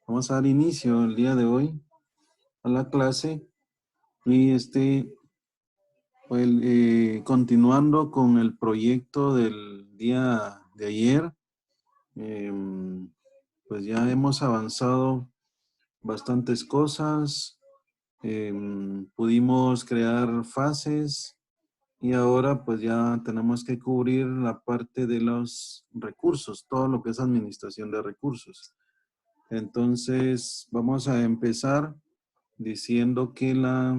Vamos a dar inicio el día de hoy a la clase y pues, continuando con el proyecto del día de ayer, pues ya hemos avanzado bastantes cosas, pudimos crear fases y ahora pues ya tenemos que cubrir la parte de los recursos, todo lo que es administración de recursos. Entonces, vamos a empezar diciendo que la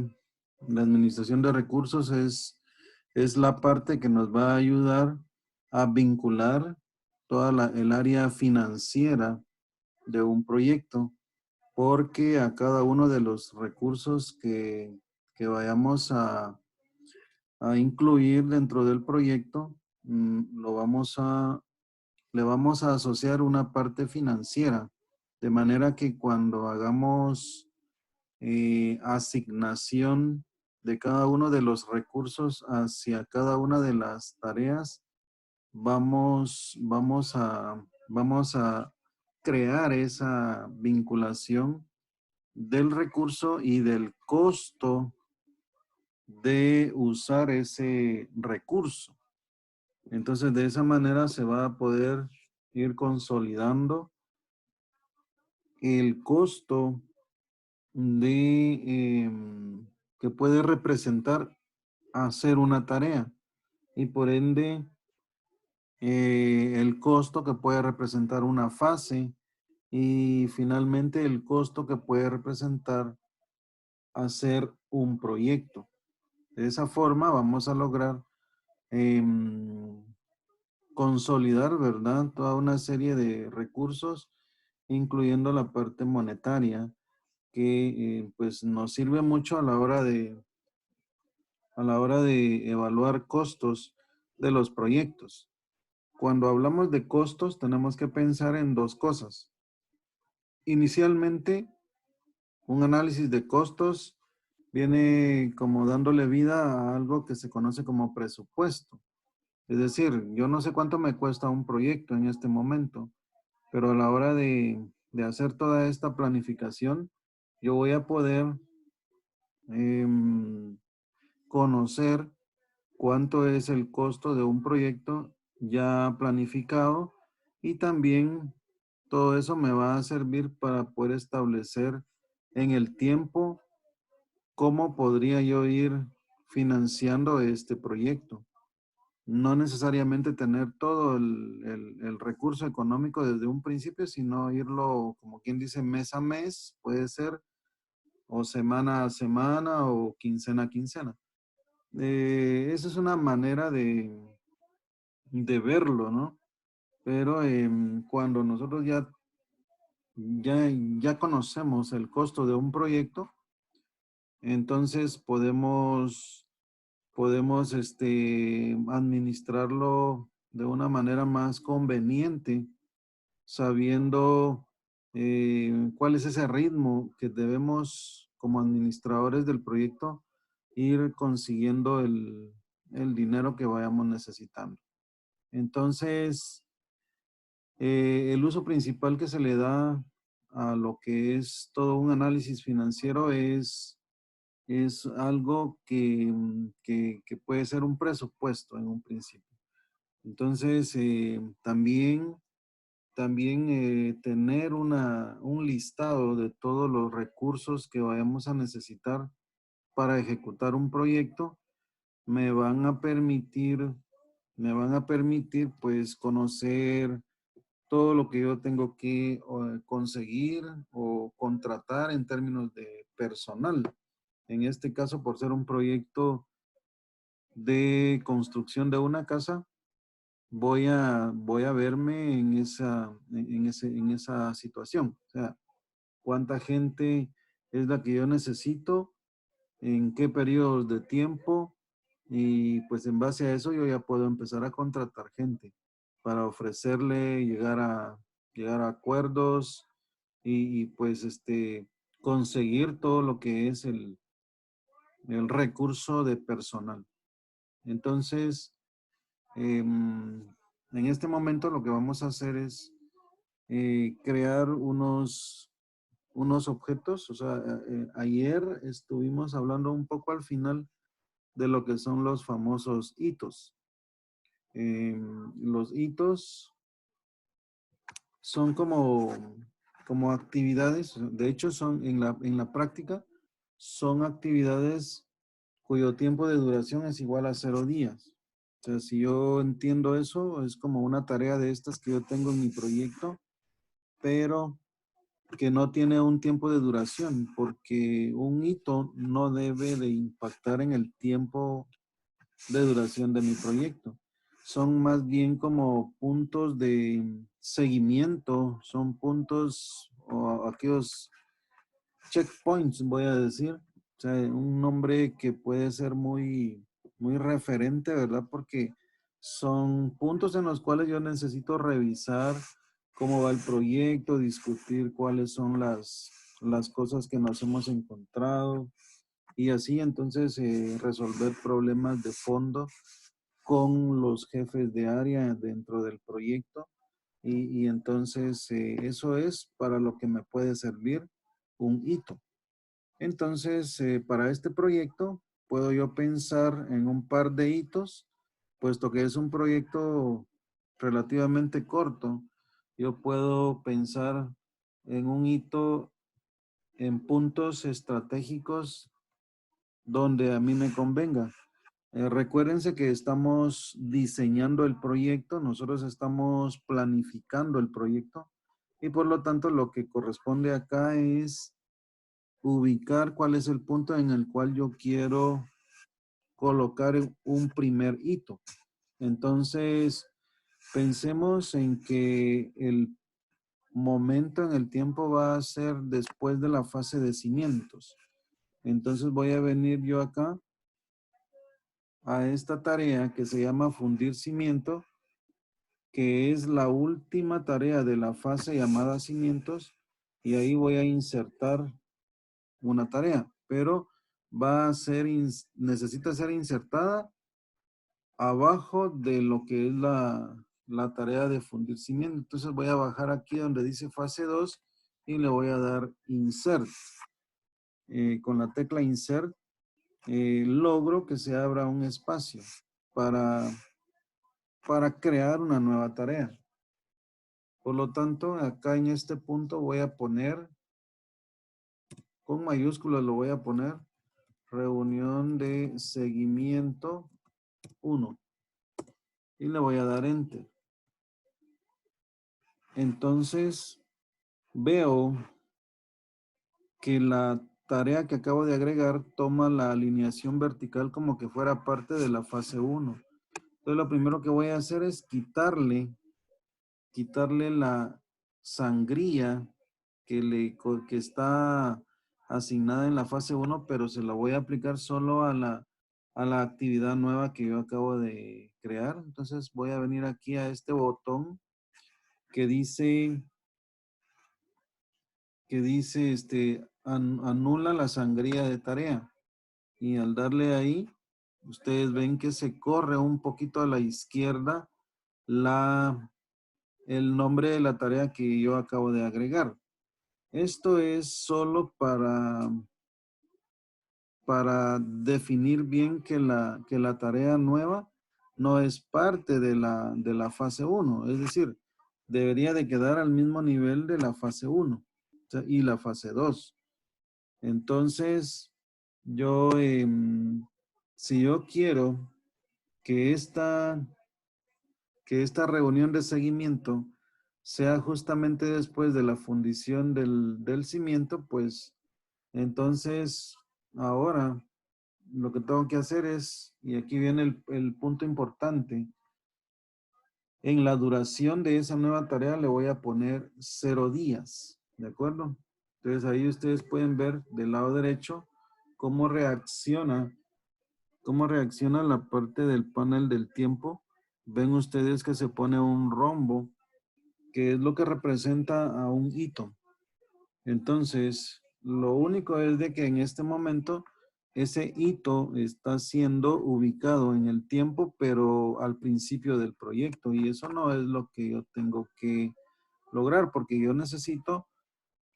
administración de recursos es la parte que nos va a ayudar a vincular toda el área financiera de un proyecto, porque a cada uno de los recursos que vayamos a incluir dentro del proyecto, le vamos a asociar una parte financiera, de manera que cuando hagamos asignación de cada uno de los recursos hacia cada una de las tareas, vamos a crear esa vinculación del recurso y del costo de usar ese recurso. Entonces, de esa manera se va a poder ir consolidando el costo que puede representar hacer una tarea y por ende el costo que puede representar una fase y finalmente el costo que puede representar hacer un proyecto. De esa forma vamos a lograr em, consolidar, ¿verdad? Toda una serie de recursos, incluyendo la parte monetaria, que pues nos sirve mucho a la hora de evaluar costos de los proyectos. Cuando hablamos de costos, tenemos que pensar en dos cosas. Inicialmente, un análisis de costos viene como dándole vida a algo que se conoce como presupuesto. Es decir, yo no sé cuánto me cuesta un proyecto en este momento, pero a la hora de hacer toda esta planificación, yo voy a poder em, conocer cuánto es el costo de un proyecto ya planificado y también todo eso me va a servir para poder establecer en el tiempo cómo podría yo ir financiando este proyecto. No necesariamente tener todo el recurso económico desde un principio, sino irlo, como quien dice, mes a mes, puede ser, o semana a semana, o quincena a quincena. Esa es una manera de verlo, ¿no? Pero cuando nosotros ya conocemos el costo de un proyecto, entonces podemos administrarlo de una manera más conveniente, sabiendo cuál es ese ritmo que debemos, como administradores del proyecto, ir consiguiendo el dinero que vayamos necesitando. Entonces, el uso principal que se le da a lo que es todo un análisis financiero es algo que puede ser un presupuesto en un principio. Entonces, también tener un listado de todos los recursos que vayamos a necesitar para ejecutar un proyecto me van a permitir, pues conocer todo lo que yo tengo que conseguir o contratar en términos de personal. En este caso, por ser un proyecto de construcción de una casa, voy a verme en esa situación. O sea, cuánta gente es la que yo necesito, en qué periodos de tiempo, y pues en base a eso yo ya puedo empezar a contratar gente para ofrecerle, llegar a acuerdos pues conseguir todo lo que es el recurso de personal. Entonces, en este momento lo que vamos a hacer es crear unos objetos. O sea, ayer estuvimos hablando un poco al final de lo que son los famosos hitos. Los hitos son como actividades, de hecho son en la práctica, son actividades cuyo tiempo de duración es igual a 0 días. O sea, si yo entiendo eso, es como una tarea de estas que yo tengo en mi proyecto, pero que no tiene un tiempo de duración, porque un hito no debe de impactar en el tiempo de duración de mi proyecto. Son más bien como puntos de seguimiento, son puntos o aquellos checkpoints, voy a decir. O sea, un nombre que puede ser muy referente, ¿verdad? Porque son puntos en los cuales yo necesito revisar cómo va el proyecto, discutir cuáles son las cosas que nos hemos encontrado y así entonces resolver problemas de fondo con los jefes de área dentro del proyecto y entonces eso es para lo que me puede servir un hito. Entonces, para este proyecto puedo yo pensar en un par de hitos, puesto que es un proyecto relativamente corto. Yo puedo pensar en un hito en puntos estratégicos donde a mí me convenga. Recuérdense que estamos diseñando el proyecto, nosotros estamos planificando el proyecto y por lo tanto lo que corresponde acá es ubicar cuál es el punto en el cual yo quiero colocar un primer hito. Entonces, pensemos en que el momento en el tiempo va a ser después de la fase de cimientos. Entonces voy a venir yo acá a esta tarea que se llama fundir cimiento, que es la última tarea de la fase llamada cimientos, y ahí voy a insertar una tarea, pero va a ser, necesita ser insertada abajo de lo que es la tarea de fundir cimiento. Entonces voy a bajar aquí donde dice fase 2 y le voy a dar insert. Con la tecla insert logro que se abra un espacio para, para crear una nueva tarea. Por lo tanto, acá en este punto voy a poner, con mayúsculas lo voy a poner, reunión de seguimiento 1 y le voy a dar enter. Entonces veo que la tarea que acabo de agregar toma la alineación vertical como que fuera parte de la fase 1. Entonces lo primero que voy a hacer es quitarle la sangría que está asignada en la fase 1, pero se la voy a aplicar solo a la actividad nueva que yo acabo de crear. Entonces voy a venir aquí a este botón que dice anula la sangría de tarea. Y al darle ahí, ustedes ven que se corre un poquito a la izquierda el nombre de la tarea que yo acabo de agregar. Esto es solo para definir bien que la tarea nueva no es parte de la fase 1. Es decir, debería de quedar al mismo nivel de la fase 1 y la fase 2. Entonces, si yo quiero que esta reunión de seguimiento sea justamente después de la fundición del cimiento, pues entonces ahora lo que tengo que hacer es, y aquí viene el punto importante, en la duración de esa nueva tarea le voy a poner 0 días, ¿de acuerdo? Entonces ahí ustedes pueden ver del lado derecho cómo reacciona la parte del panel del tiempo. Ven ustedes que se pone un rombo, que es lo que representa a un hito. Entonces, lo único es de que en este momento ese hito está siendo ubicado en el tiempo, pero al principio del proyecto. Y eso no es lo que yo tengo que lograr, porque yo necesito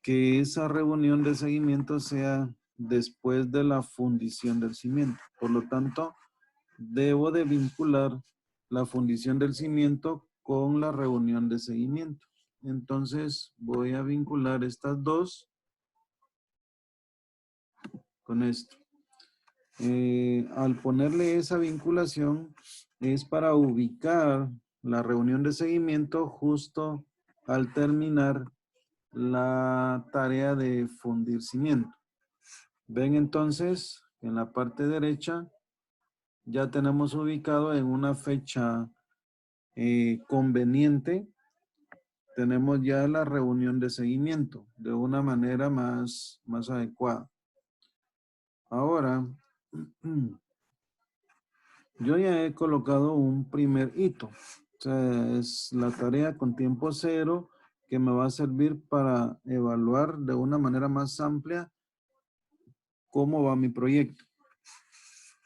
que esa reunión de seguimiento sea después de la fundición del cimiento. Por lo tanto, debo de vincular la fundición del cimiento con la reunión de seguimiento. Entonces, voy a vincular estas dos con esto. Al ponerle esa vinculación, es para ubicar la reunión de seguimiento justo al terminar la tarea de fundir cimiento. Ven entonces, en la parte derecha, ya tenemos ubicado en una fecha conveniente, tenemos ya la reunión de seguimiento de una manera más adecuada. Ahora, yo ya he colocado un primer hito. O sea, es la tarea con tiempo cero que me va a servir para evaluar de una manera más amplia cómo va mi proyecto.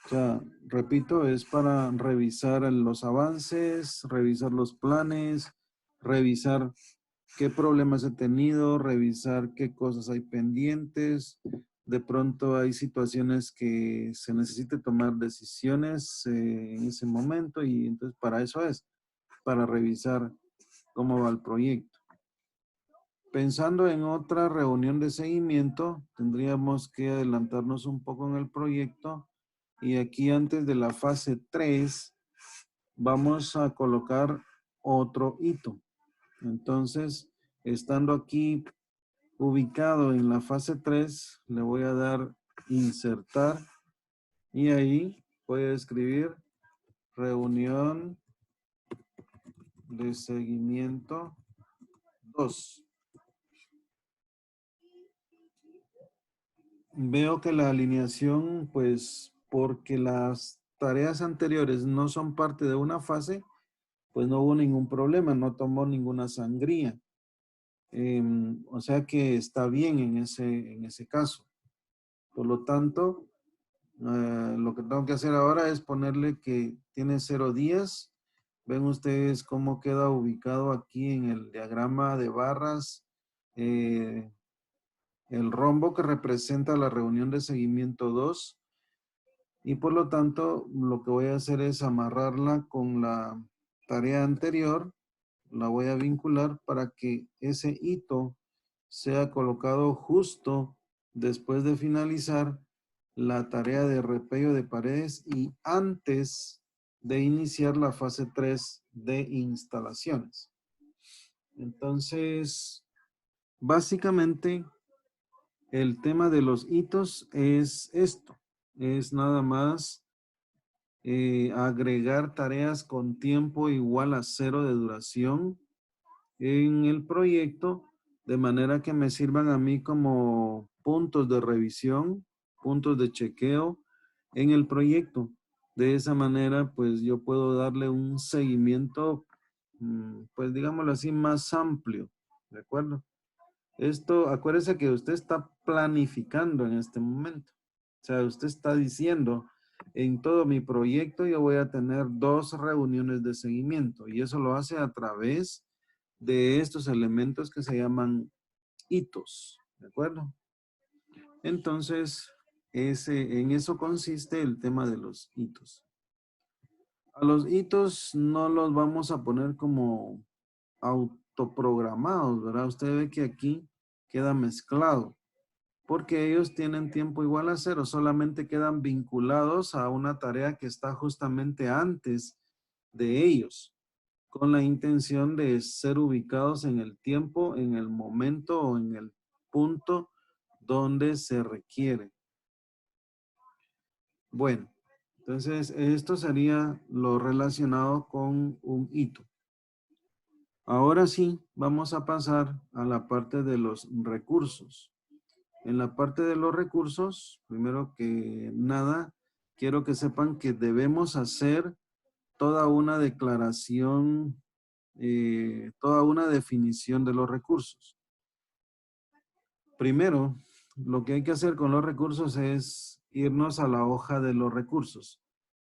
O sea, repito, es para revisar los avances, revisar los planes, revisar qué problemas he tenido, revisar qué cosas hay pendientes. De pronto hay situaciones que se necesite tomar decisiones en ese momento y entonces para eso es, para revisar cómo va el proyecto. Pensando en otra reunión de seguimiento, tendríamos que adelantarnos un poco en el proyecto y aquí antes de la fase 3 vamos a colocar otro hito. Entonces, estando aquí ubicado en la fase 3, le voy a dar insertar y ahí voy a escribir reunión de seguimiento 2. Veo que la alineación, pues porque las tareas anteriores no son parte de una fase, pues no hubo ningún problema, no tomó ninguna sangría. O sea que está bien en ese caso. Por lo tanto, lo que tengo que hacer ahora es ponerle que tiene 0 días. Ven ustedes cómo queda ubicado aquí en el diagrama de barras. El rombo que representa la reunión de seguimiento 2 y por lo tanto lo que voy a hacer es amarrarla con la tarea anterior, la voy a vincular para que ese hito sea colocado justo después de finalizar la tarea de repello de paredes y antes de iniciar la fase 3 de instalaciones. Entonces, básicamente, el tema de los hitos es esto, es nada más agregar tareas con tiempo igual a 0 de duración en el proyecto, de manera que me sirvan a mí como puntos de revisión, puntos de chequeo en el proyecto. De esa manera, pues yo puedo darle un seguimiento, pues digámoslo así, más amplio, ¿de acuerdo? Esto, acuérdese que usted está planificando en este momento. O sea, usted está diciendo, en todo mi proyecto yo voy a tener 2 reuniones de seguimiento y eso lo hace a través de estos elementos que se llaman hitos, ¿de acuerdo? Entonces, en eso consiste el tema de los hitos. A los hitos no los vamos a poner como autoprogramados, ¿verdad? Usted ve que aquí queda mezclado, porque ellos tienen tiempo igual a 0, solamente quedan vinculados a una tarea que está justamente antes de ellos, con la intención de ser ubicados en el tiempo, en el momento o en el punto donde se requiere. Bueno, entonces esto sería lo relacionado con un hito. Ahora sí, vamos a pasar a la parte de los recursos. En la parte de los recursos, primero que nada, quiero que sepan que debemos hacer toda una declaración, toda una definición de los recursos. Primero, lo que hay que hacer con los recursos es irnos a la hoja de los recursos.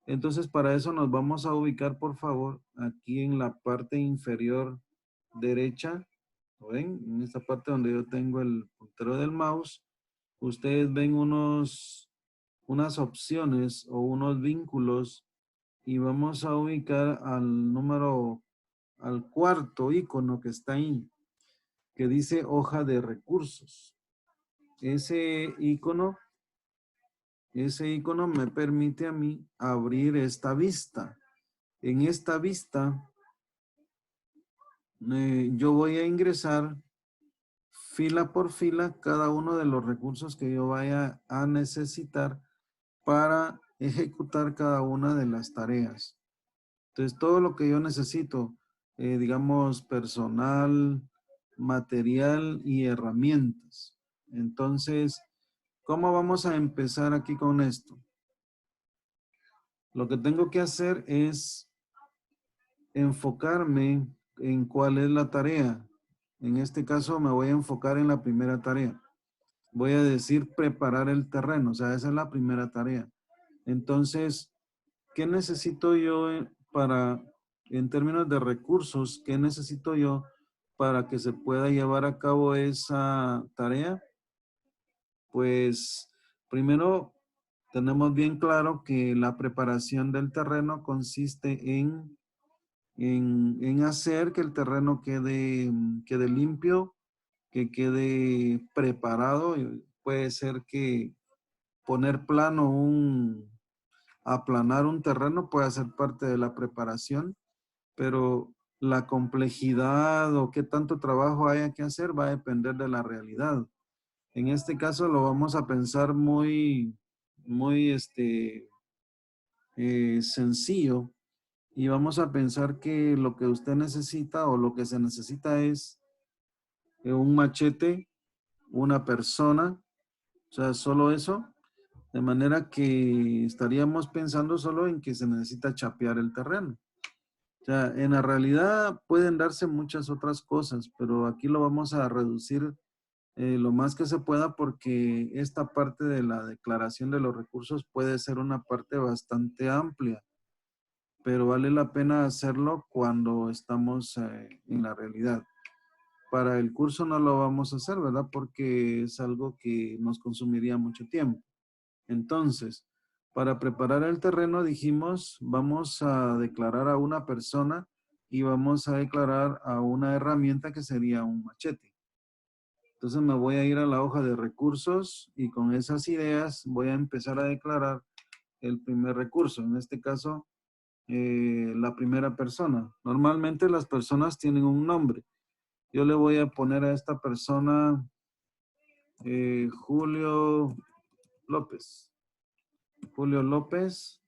Entonces, para eso nos vamos a ubicar, por favor, aquí en la parte inferior derecha. ¿Lo ven? En esta parte donde yo tengo el puntero del mouse, ustedes ven unas opciones o unos vínculos y vamos a ubicar al cuarto icono que está ahí, que dice hoja de recursos. Ese icono me permite a mí abrir esta vista. En esta vista, yo voy a ingresar fila por fila cada uno de los recursos que yo vaya a necesitar para ejecutar cada una de las tareas. Entonces, todo lo que yo necesito, digamos, personal, material y herramientas. Entonces, ¿cómo vamos a empezar aquí con esto? Lo que tengo que hacer es enfocarme en cuál es la tarea. En este caso me voy a enfocar en la primera tarea. Voy a decir preparar el terreno, o sea, esa es la primera tarea. Entonces, ¿qué necesito yo en términos de recursos, qué necesito yo para que se pueda llevar a cabo esa tarea? Pues primero tenemos bien claro que la preparación del terreno consiste en hacer que el terreno quede limpio, que quede preparado. Puede ser que poner aplanar un terreno puede ser parte de la preparación, pero la complejidad o qué tanto trabajo haya que hacer va a depender de la realidad. En este caso lo vamos a pensar muy sencillo y vamos a pensar que lo que usted necesita o lo que se necesita es un machete, una persona, o sea, solo eso. De manera que estaríamos pensando solo en que se necesita chapear el terreno. O sea, en la realidad pueden darse muchas otras cosas, pero aquí lo vamos a reducir lo más que se pueda porque esta parte de la declaración de los recursos puede ser una parte bastante amplia, pero vale la pena hacerlo cuando estamos en la realidad. Para el curso no lo vamos a hacer, ¿verdad? Porque es algo que nos consumiría mucho tiempo. Entonces, para preparar el terreno dijimos, vamos a declarar a una persona y vamos a declarar a una herramienta que sería un machete. Entonces me voy a ir a la hoja de recursos y con esas ideas voy a empezar a declarar el primer recurso. En este caso, la primera persona. Normalmente las personas tienen un nombre. Yo le voy a poner a esta persona Julio López. Julio López.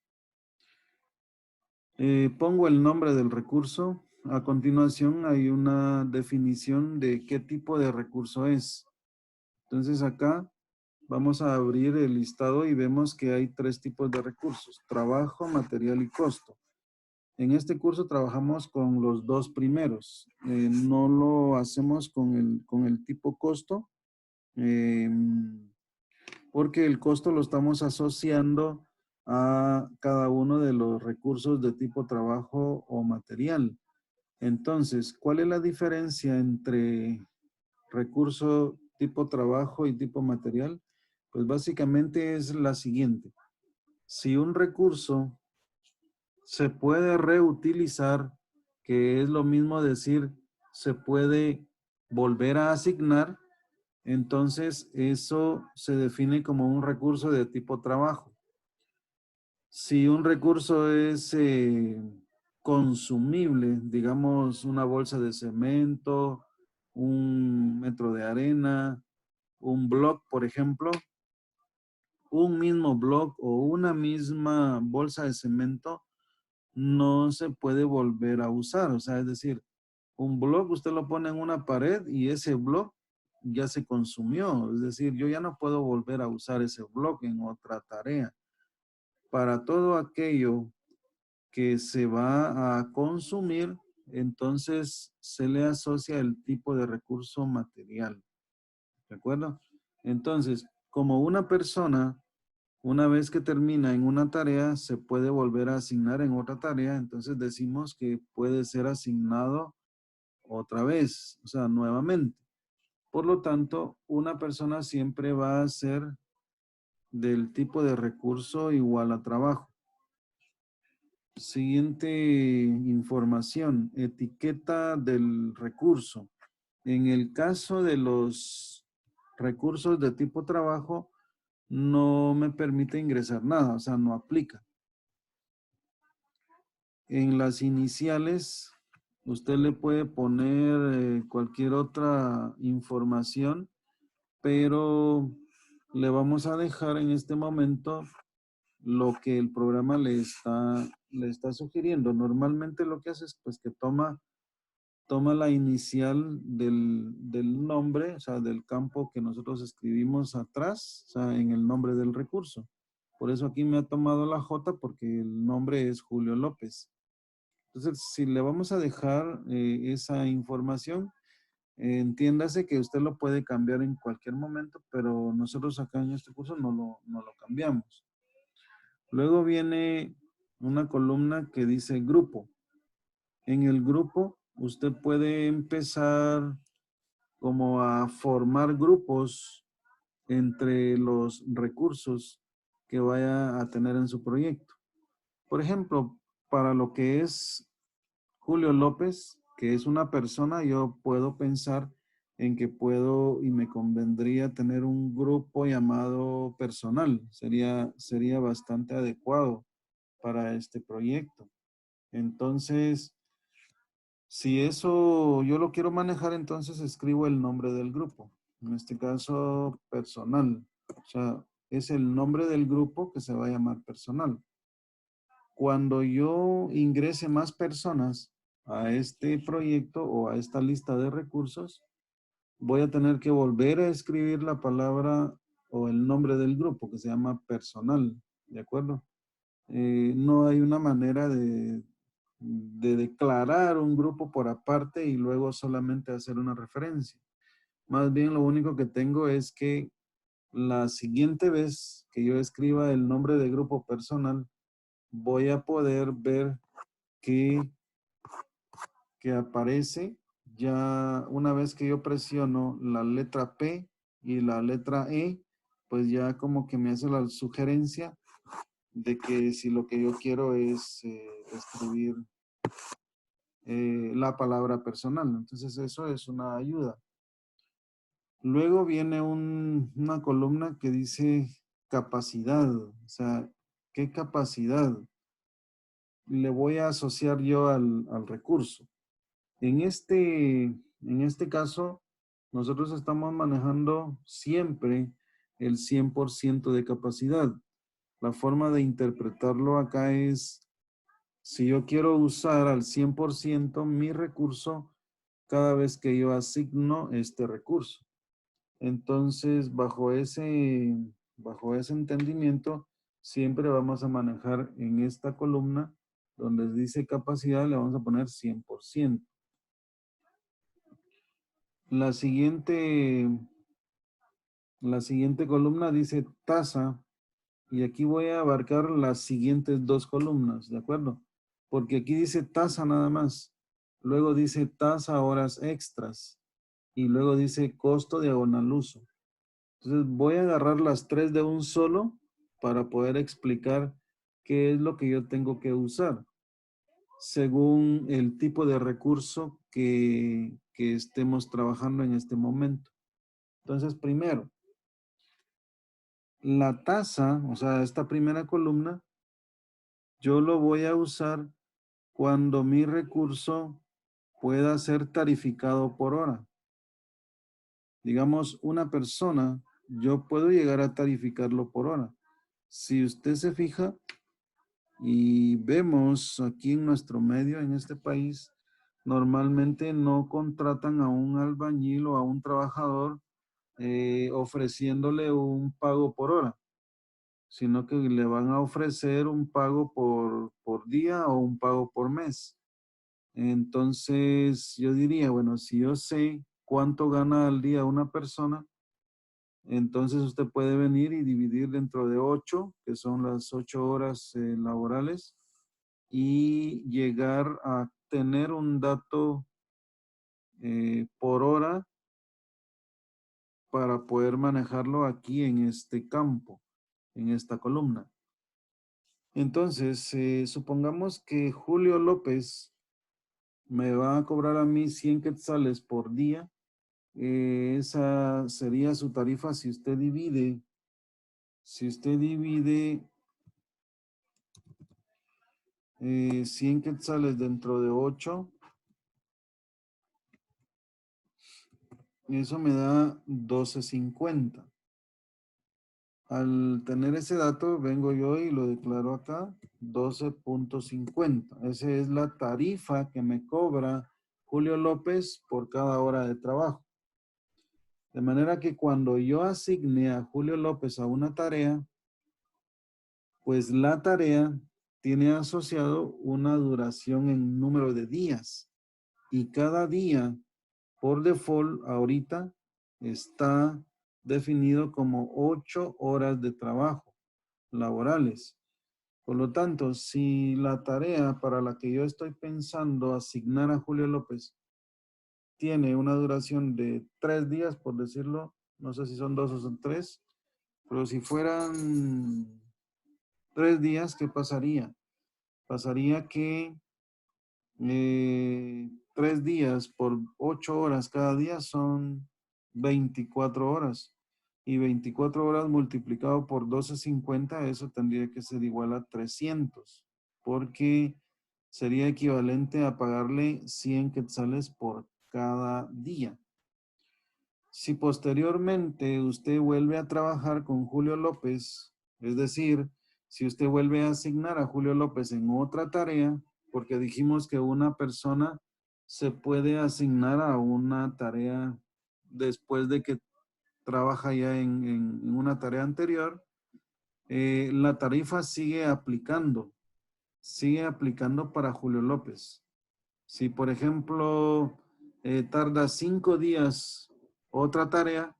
Pongo el nombre del recurso. A continuación hay una definición de qué tipo de recurso es. Entonces acá vamos a abrir el listado y vemos que hay 3 tipos de recursos: trabajo, material y costo. En este curso trabajamos con los 2 primeros. No lo hacemos con el tipo costo, porque el costo lo estamos asociando a cada uno de los recursos de tipo trabajo o material. Entonces, ¿cuál es la diferencia entre recurso tipo trabajo y tipo material? Pues básicamente es la siguiente. Si un recurso se puede reutilizar, que es lo mismo decir, se puede volver a asignar, entonces eso se define como un recurso de tipo trabajo. Si un recurso es consumible, digamos una bolsa de cemento, un metro de arena, un block, por ejemplo, un mismo block o una misma bolsa de cemento no se puede volver a usar. O sea, es decir, un block usted lo pone en una pared y ese block ya se consumió. Es decir, yo ya no puedo volver a usar ese block en otra tarea. Para todo aquello que se va a consumir, entonces se le asocia el tipo de recurso material. ¿De acuerdo? Entonces, como una persona, una vez que termina en una tarea, se puede volver a asignar en otra tarea, entonces decimos que puede ser asignado otra vez, o sea, nuevamente. Por lo tanto, una persona siempre va a ser del tipo de recurso igual a trabajo. Siguiente información, etiqueta del recurso. En el caso de los recursos de tipo trabajo, no me permite ingresar nada, o sea, no aplica. En las iniciales, usted le puede poner cualquier otra información, pero le vamos a dejar en este momento lo que el programa le está sugiriendo. Normalmente lo que hace es pues que toma la inicial del nombre, o sea, del campo que nosotros escribimos atrás, o sea, en el nombre del recurso. Por eso aquí me ha tomado la J porque el nombre es Julio López. Entonces, si le vamos a dejar esa información, entiéndase que usted lo puede cambiar en cualquier momento, pero nosotros acá en este curso no lo cambiamos. Luego viene una columna que dice grupo. En el grupo, usted puede empezar como a formar grupos entre los recursos que vaya a tener en su proyecto. Por ejemplo, para lo que es Julio López, que es una persona, yo puedo pensar en que puedo y me convendría tener un grupo llamado personal. Sería bastante adecuado para este proyecto. Entonces, si eso yo lo quiero manejar, entonces escribo el nombre del grupo. En este caso, personal. O sea, es el nombre del grupo que se va a llamar personal. Cuando yo ingrese más personas a este proyecto o a esta lista de recursos, voy a tener que volver a escribir la palabra o el nombre del grupo que se llama personal. ¿De acuerdo? No hay una manera de declarar un grupo por aparte y luego solamente hacer una referencia. Más bien lo único que tengo es que la siguiente vez que yo escriba el nombre de grupo personal, voy a poder ver que, que aparece ya una vez que yo presiono la letra P y la letra E, pues ya como que me hace la sugerencia de que si lo que yo quiero es escribir la palabra personal. Entonces eso es una ayuda. Luego viene una columna que dice capacidad. O sea, ¿qué capacidad le voy a asociar yo al recurso? En este caso, nosotros estamos manejando siempre el 100% de capacidad. La forma de interpretarlo acá es, si yo quiero usar al 100% mi recurso cada vez que yo asigno este recurso. Entonces, bajo ese entendimiento, siempre vamos a manejar en esta columna donde dice capacidad, le vamos a poner 100%. La siguiente, la siguiente columna dice tasa y aquí voy a abarcar las siguientes dos columnas, ¿de acuerdo? Porque aquí dice tasa nada más. Luego dice tasa horas extras y luego dice costo diagonal uso. Entonces voy a agarrar las tres de un solo para poder explicar qué es lo que yo tengo que usar según el tipo de recurso que estemos trabajando en este momento. Entonces, primero, la tasa, o sea, esta primera columna, yo lo voy a usar cuando mi recurso pueda ser tarificado por hora. Digamos, una persona, yo puedo llegar a tarificarlo por hora. Si usted se fija y vemos aquí en nuestro medio, en este país, normalmente no contratan a un albañil o a un trabajador ofreciéndole un pago por hora, sino que le van a ofrecer un pago por día o un pago por mes. Entonces, yo diría, bueno, si yo sé cuánto gana al día una persona, entonces usted puede venir y dividir dentro de 8, que son las 8 horas laborales, y llegar a tener un dato por hora para poder manejarlo aquí en este campo, en esta columna. Entonces, supongamos que Julio López me va a cobrar a mí 100 quetzales por día. Esa sería su tarifa si usted divide 100 quetzales dentro de 8, eso me da 12.50. Al tener ese dato, vengo yo y lo declaro acá, 12.50. Esa es la tarifa que me cobra Julio López por cada hora de trabajo. De manera que cuando yo asigne a Julio López a una tarea, pues la tarea tiene asociado una duración en número de días. Y cada día, por default, ahorita está definido como 8 horas de trabajo laborales. Por lo tanto, si la tarea para la que yo estoy pensando asignar a Julio López tiene una duración de 3 días, por decirlo, no sé si son 2 o son 3, pero si fueran 3 días, ¿qué pasaría? Pasaría que 3 días por 8 horas cada día son 24 horas. Y 24 horas multiplicado por 12.50, eso tendría que ser igual a 300, porque sería equivalente a pagarle 100 quetzales por cada día. Si posteriormente usted vuelve a trabajar con Julio López, es decir, si usted vuelve a asignar a Julio López en otra tarea, porque dijimos que una persona se puede asignar a una tarea después de que trabaja ya en una tarea anterior, la tarifa sigue aplicando para Julio López. Si, por ejemplo, tarda 5 días otra tarea,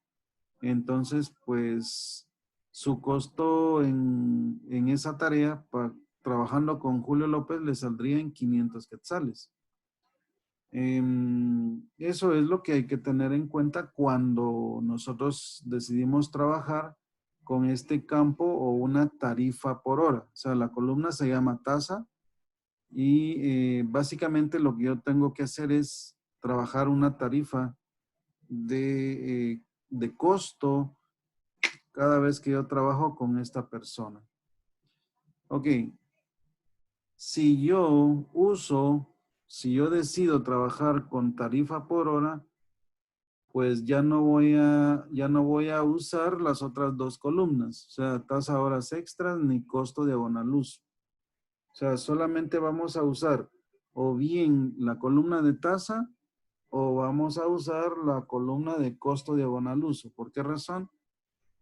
entonces, pues, su costo en esa tarea, trabajando con Julio López, le saldría en 500 quetzales. Eso es lo que hay que tener en cuenta cuando nosotros decidimos trabajar con este campo o una tarifa por hora. O sea, la columna se llama tasa y básicamente lo que yo tengo que hacer es trabajar una tarifa de costo cada vez que yo trabajo con esta persona. Ok, si yo decido trabajar con tarifa por hora, pues ya no voy a usar las otras dos columnas, o sea, tasa horas extras ni costo diagonal uso. O sea, solamente vamos a usar o bien la columna de tasa o vamos a usar la columna de costo diagonal uso. ¿Por qué razón?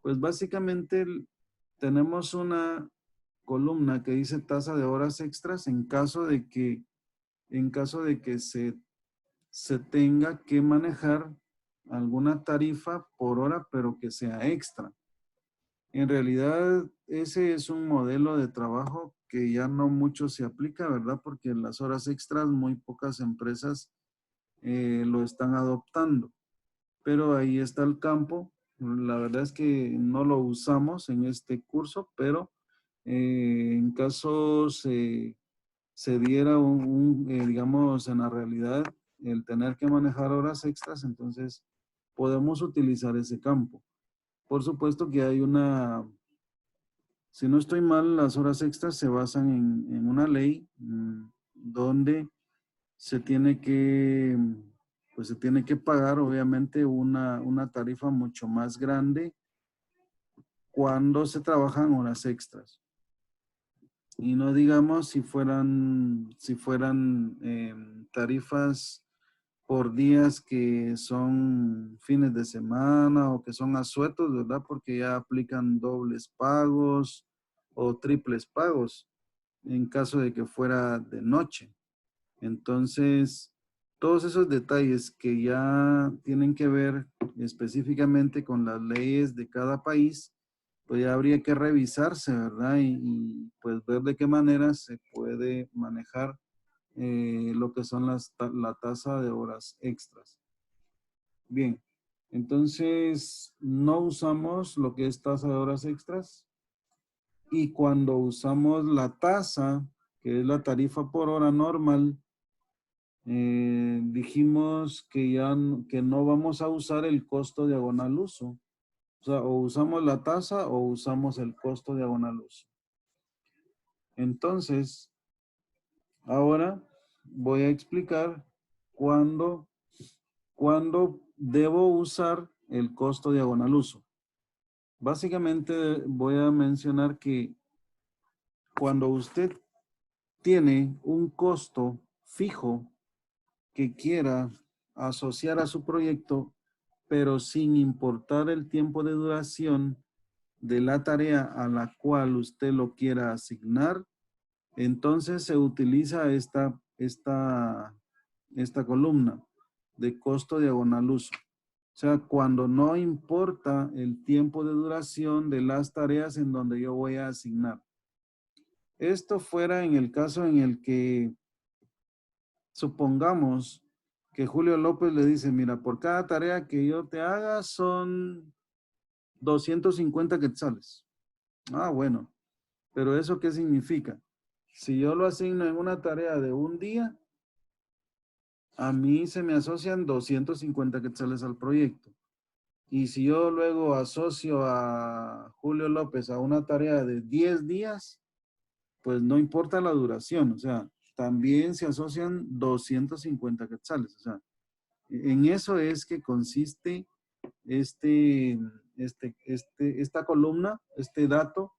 Pues básicamente tenemos una columna que dice tasa de horas extras en caso de que se tenga que manejar alguna tarifa por hora, pero que sea extra. En realidad, ese es un modelo de trabajo que ya no mucho se aplica, ¿verdad? Porque las horas extras, muy pocas empresas lo están adoptando. Pero ahí está el campo. La verdad es que no lo usamos en este curso, pero en caso se diera digamos, en la realidad, el tener que manejar horas extras, entonces podemos utilizar ese campo. Por supuesto que hay si no estoy mal, las horas extras se basan en una ley donde se tiene que, pues se tiene que pagar obviamente una tarifa mucho más grande cuando se trabajan horas extras. Y no digamos si fueran tarifas por días que son fines de semana o que son asuetos, ¿verdad? Porque ya aplican dobles pagos o triples pagos en caso de que fuera de noche. Entonces, todos esos detalles que ya tienen que ver específicamente con las leyes de cada país, pues ya habría que revisarse, ¿verdad? Pues ver de qué manera se puede manejar lo que son la tasa de horas extras. Bien, Entonces, no usamos lo que es tasa de horas extras. Y cuando usamos la tasa, que es la tarifa por hora normal, dijimos que ya que no vamos a usar el costo diagonal uso. O sea, o usamos la tasa o usamos el costo diagonal uso. Entonces, ahora voy a explicar cuándo debo usar el costo diagonal uso. Básicamente voy a mencionar que cuando usted tiene un costo fijo que quiera asociar a su proyecto, pero sin importar el tiempo de duración de la tarea a la cual usted lo quiera asignar, entonces se utiliza esta columna de costo diagonal uso. O sea, cuando no importa el tiempo de duración de las tareas en donde yo voy a asignar. Esto fuera en el caso en el que supongamos que Julio López le dice, mira, por cada tarea que yo te haga son 250 quetzales. Ah, bueno, pero ¿eso qué significa? Si yo lo asigno en una tarea de un día, a mí se me asocian 250 quetzales al proyecto. Y si yo luego asocio a Julio López a una tarea de 10 días, pues no importa la duración, o sea, también se asocian 250 quetzales. O sea, en eso es que consiste esta columna, este dato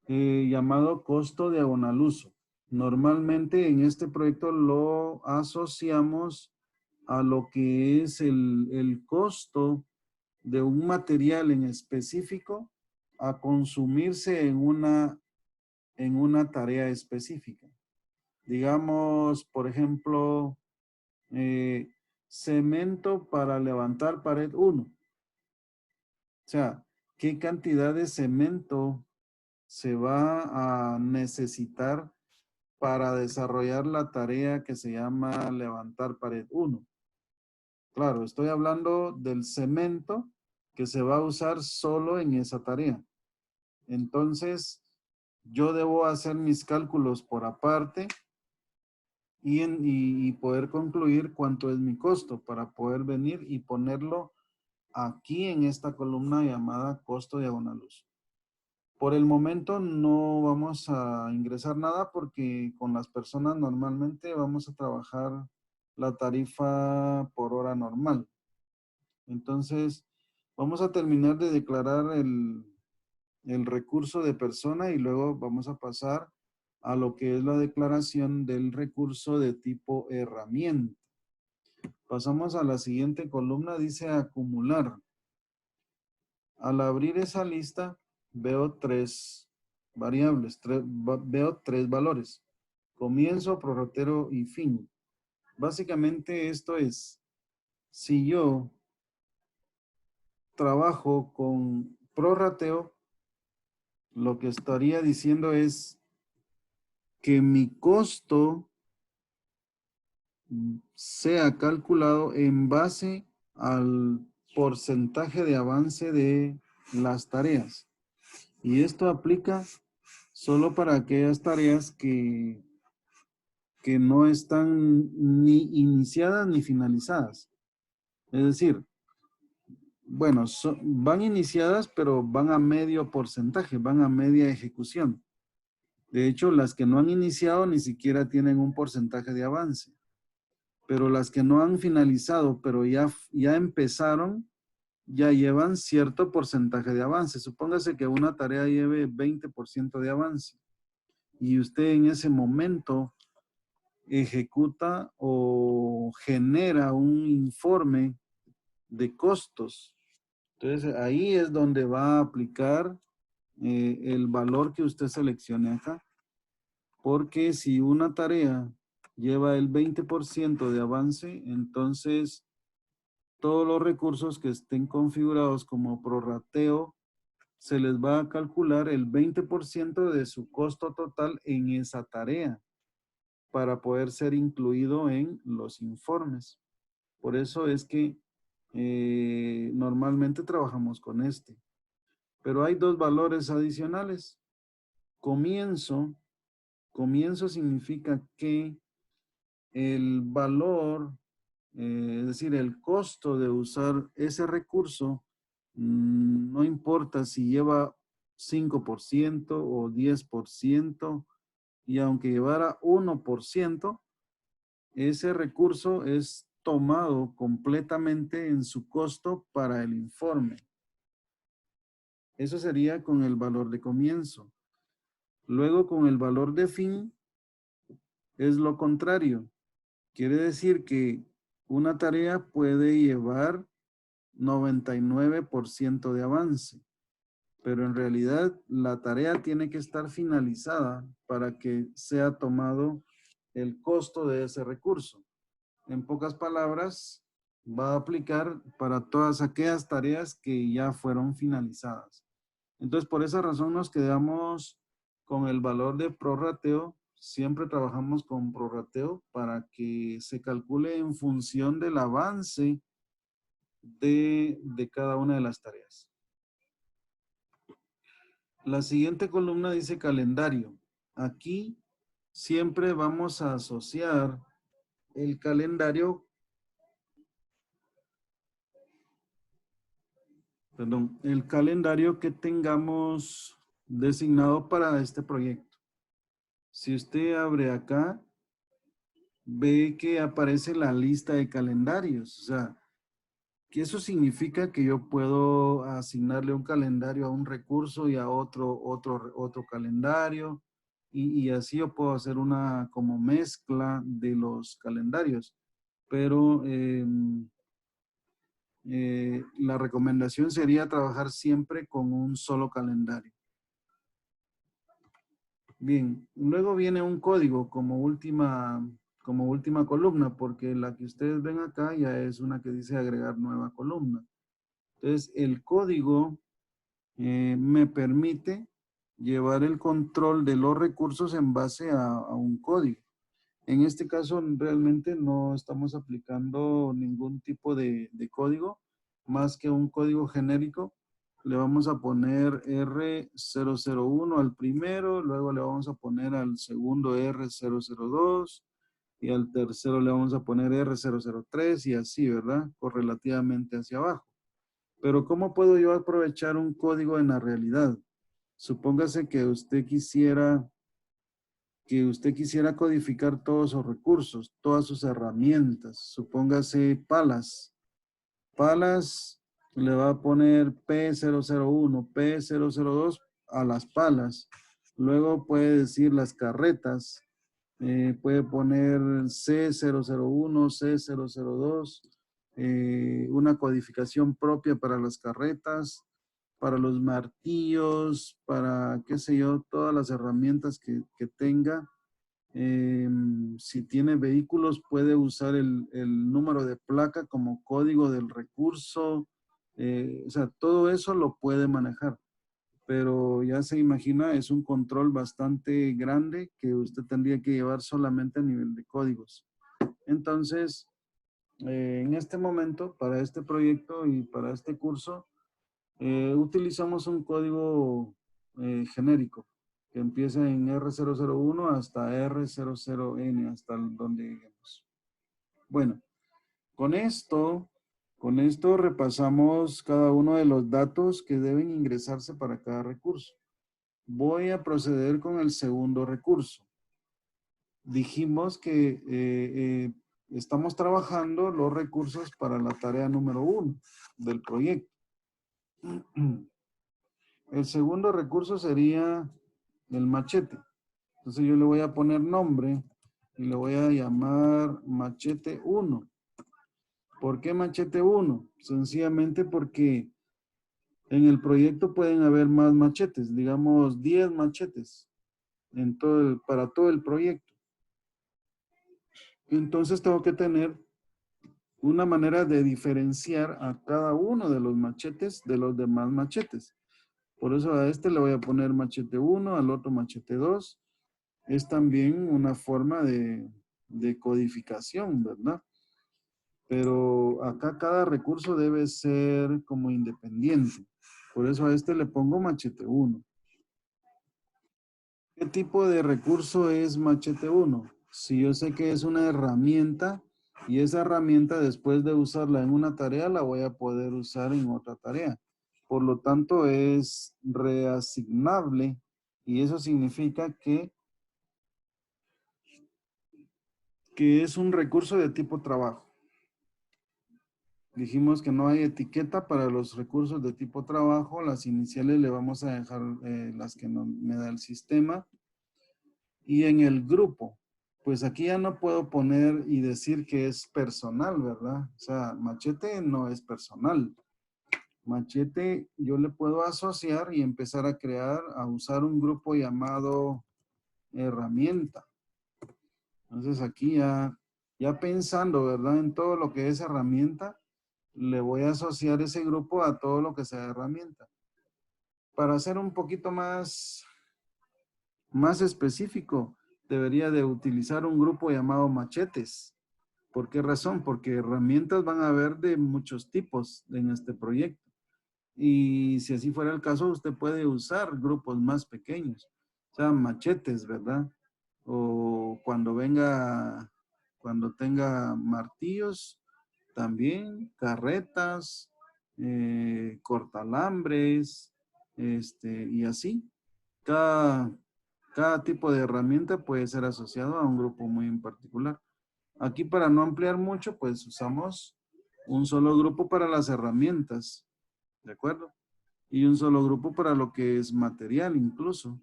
llamado costo diagonal uso. Normalmente en este proyecto lo asociamos a lo que es el costo de un material en específico a consumirse en una tarea específica. Digamos, por ejemplo, eh, cemento para levantar pared 1. O sea, ¿qué cantidad de cemento se va a necesitar para desarrollar la tarea que se llama levantar pared 1? Claro, estoy hablando del cemento que se va a usar solo en esa tarea. Entonces, yo debo hacer mis cálculos por aparte y poder concluir cuánto es mi costo para poder venir y ponerlo aquí en esta columna llamada costo diagonal uso. Por el momento no vamos a ingresar nada porque con las personas normalmente vamos a trabajar la tarifa por hora normal. Entonces, vamos a terminar de declarar el recurso de persona y luego vamos a pasar a lo que es la declaración del recurso de tipo herramienta. Pasamos a la siguiente columna, dice acumular. Al abrir esa lista, veo tres variables, veo tres valores. Comienzo, prorrateo y fin. Básicamente esto es, si yo trabajo con prorrateo, lo que estaría diciendo es que mi costo sea calculado en base al porcentaje de avance de las tareas. Y esto aplica solo para aquellas tareas que no están ni iniciadas ni finalizadas. Es decir, bueno, van iniciadas, pero van a medio porcentaje, van a media ejecución. De hecho, las que no han iniciado ni siquiera tienen un porcentaje de avance. Pero las que no han finalizado, pero ya empezaron, ya llevan cierto porcentaje de avance. Supóngase que una tarea lleve 20% de avance y usted en ese momento ejecuta o genera un informe de costos. Entonces ahí es donde va a aplicar el valor que usted seleccione acá. Porque si una tarea lleva el 20% de avance, entonces todos los recursos que estén configurados como prorrateo, se les va a calcular el 20% de su costo total en esa tarea para poder ser incluido en los informes. Por eso es que normalmente trabajamos con este. Pero hay dos valores adicionales. Comienzo. Comienzo significa que el valor, es decir, el costo de usar ese recurso, no importa si lleva 5% o 10%, y aunque llevara 1%, ese recurso es tomado completamente en su costo para el informe. Eso sería con el valor de comienzo. Luego, con el valor de fin, es lo contrario. Quiere decir que una tarea puede llevar 99% de avance, pero en realidad la tarea tiene que estar finalizada para que sea tomado el costo de ese recurso. En pocas palabras, va a aplicar para todas aquellas tareas que ya fueron finalizadas. Entonces, por esa razón nos quedamos con el valor de prorrateo. Siempre trabajamos con prorrateo para que se calcule en función del avance de cada una de las tareas. La siguiente columna dice calendario. Aquí siempre vamos a asociar el calendario, perdón, el calendario que tengamos designado para este proyecto. Si usted abre acá, ve que aparece la lista de calendarios. O sea, que eso significa que yo puedo asignarle un calendario a un recurso y a otro calendario. Y así yo puedo hacer una como mezcla de los calendarios. Pero la recomendación sería trabajar siempre con un solo calendario. Bien, luego viene un código como última columna, porque la que ustedes ven acá ya es una que dice agregar nueva columna. Entonces, el código me permite llevar el control de los recursos en base a un código. En este caso, realmente no estamos aplicando ningún tipo de código, más que un código genérico. Le vamos a poner R001 al primero, luego le vamos a poner al segundo R002 y al tercero le vamos a poner R003 y así, ¿verdad? Correlativamente hacia abajo. Pero ¿cómo puedo yo aprovechar un código en la realidad? Supóngase que usted quisiera codificar todos sus recursos, todas sus herramientas. Supóngase palas. Palas le va a poner P001, P002 a las palas. Luego puede decir las carretas. Puede poner C001, C002, una codificación propia para las carretas, para los martillos, para, qué sé yo, todas las herramientas que tenga. Si tiene vehículos, puede usar el número de placa como código del recurso. O sea, todo eso lo puede manejar. Pero ya se imagina, es un control bastante grande que usted tendría que llevar solamente a nivel de códigos. Entonces, en este momento, para este proyecto y para este curso, utilizamos un código genérico que empieza en R001 hasta R00N, hasta donde lleguemos. Bueno, con esto, con esto repasamos cada uno de los datos que deben ingresarse para cada recurso. Voy a proceder con el segundo recurso. Dijimos que estamos trabajando los recursos para la tarea número 1 del proyecto. El segundo recurso sería el machete. Entonces yo le voy a poner nombre y le voy a llamar machete 1. ¿Por qué machete 1? Sencillamente porque en el proyecto pueden haber más machetes, digamos 10 machetes para todo el proyecto. Entonces tengo que tener una manera de diferenciar a cada uno de los machetes de los demás machetes. Por eso a este le voy a poner machete 1, al otro machete 2. Es también una forma de codificación, ¿verdad? pero acá cada recurso debe ser como independiente. Por eso a este le pongo machete 1. ¿Qué tipo de recurso es machete 1? Si yo sé que es una herramienta y esa herramienta después de usarla en una tarea la voy a poder usar en otra tarea. Por lo tanto es reasignable y eso significa que es un recurso de tipo trabajo. Dijimos que no hay etiqueta para los recursos de tipo trabajo. Las iniciales le vamos a dejar las que me da el sistema. Y en el grupo, pues aquí ya no puedo poner y decir que es personal, ¿verdad? O sea, machete no es personal. Machete yo le puedo asociar y empezar a crear, a usar un grupo llamado herramienta. Entonces aquí ya pensando, ¿verdad? En todo lo que es herramienta, le voy a asociar ese grupo a todo lo que sea herramienta. Para hacer un poquito más específico, debería de utilizar un grupo llamado machetes. ¿Por qué razón? Porque herramientas van a haber de muchos tipos en este proyecto. Y si así fuera el caso, usted puede usar grupos más pequeños, o sea, machetes, ¿verdad? O cuando tenga martillos, también carretas, cortalambres, y así. Cada, cada tipo de herramienta puede ser asociado a un grupo muy en particular. Aquí para no ampliar mucho, pues usamos un solo grupo para las herramientas, ¿de acuerdo? Y un solo grupo para lo que es material incluso.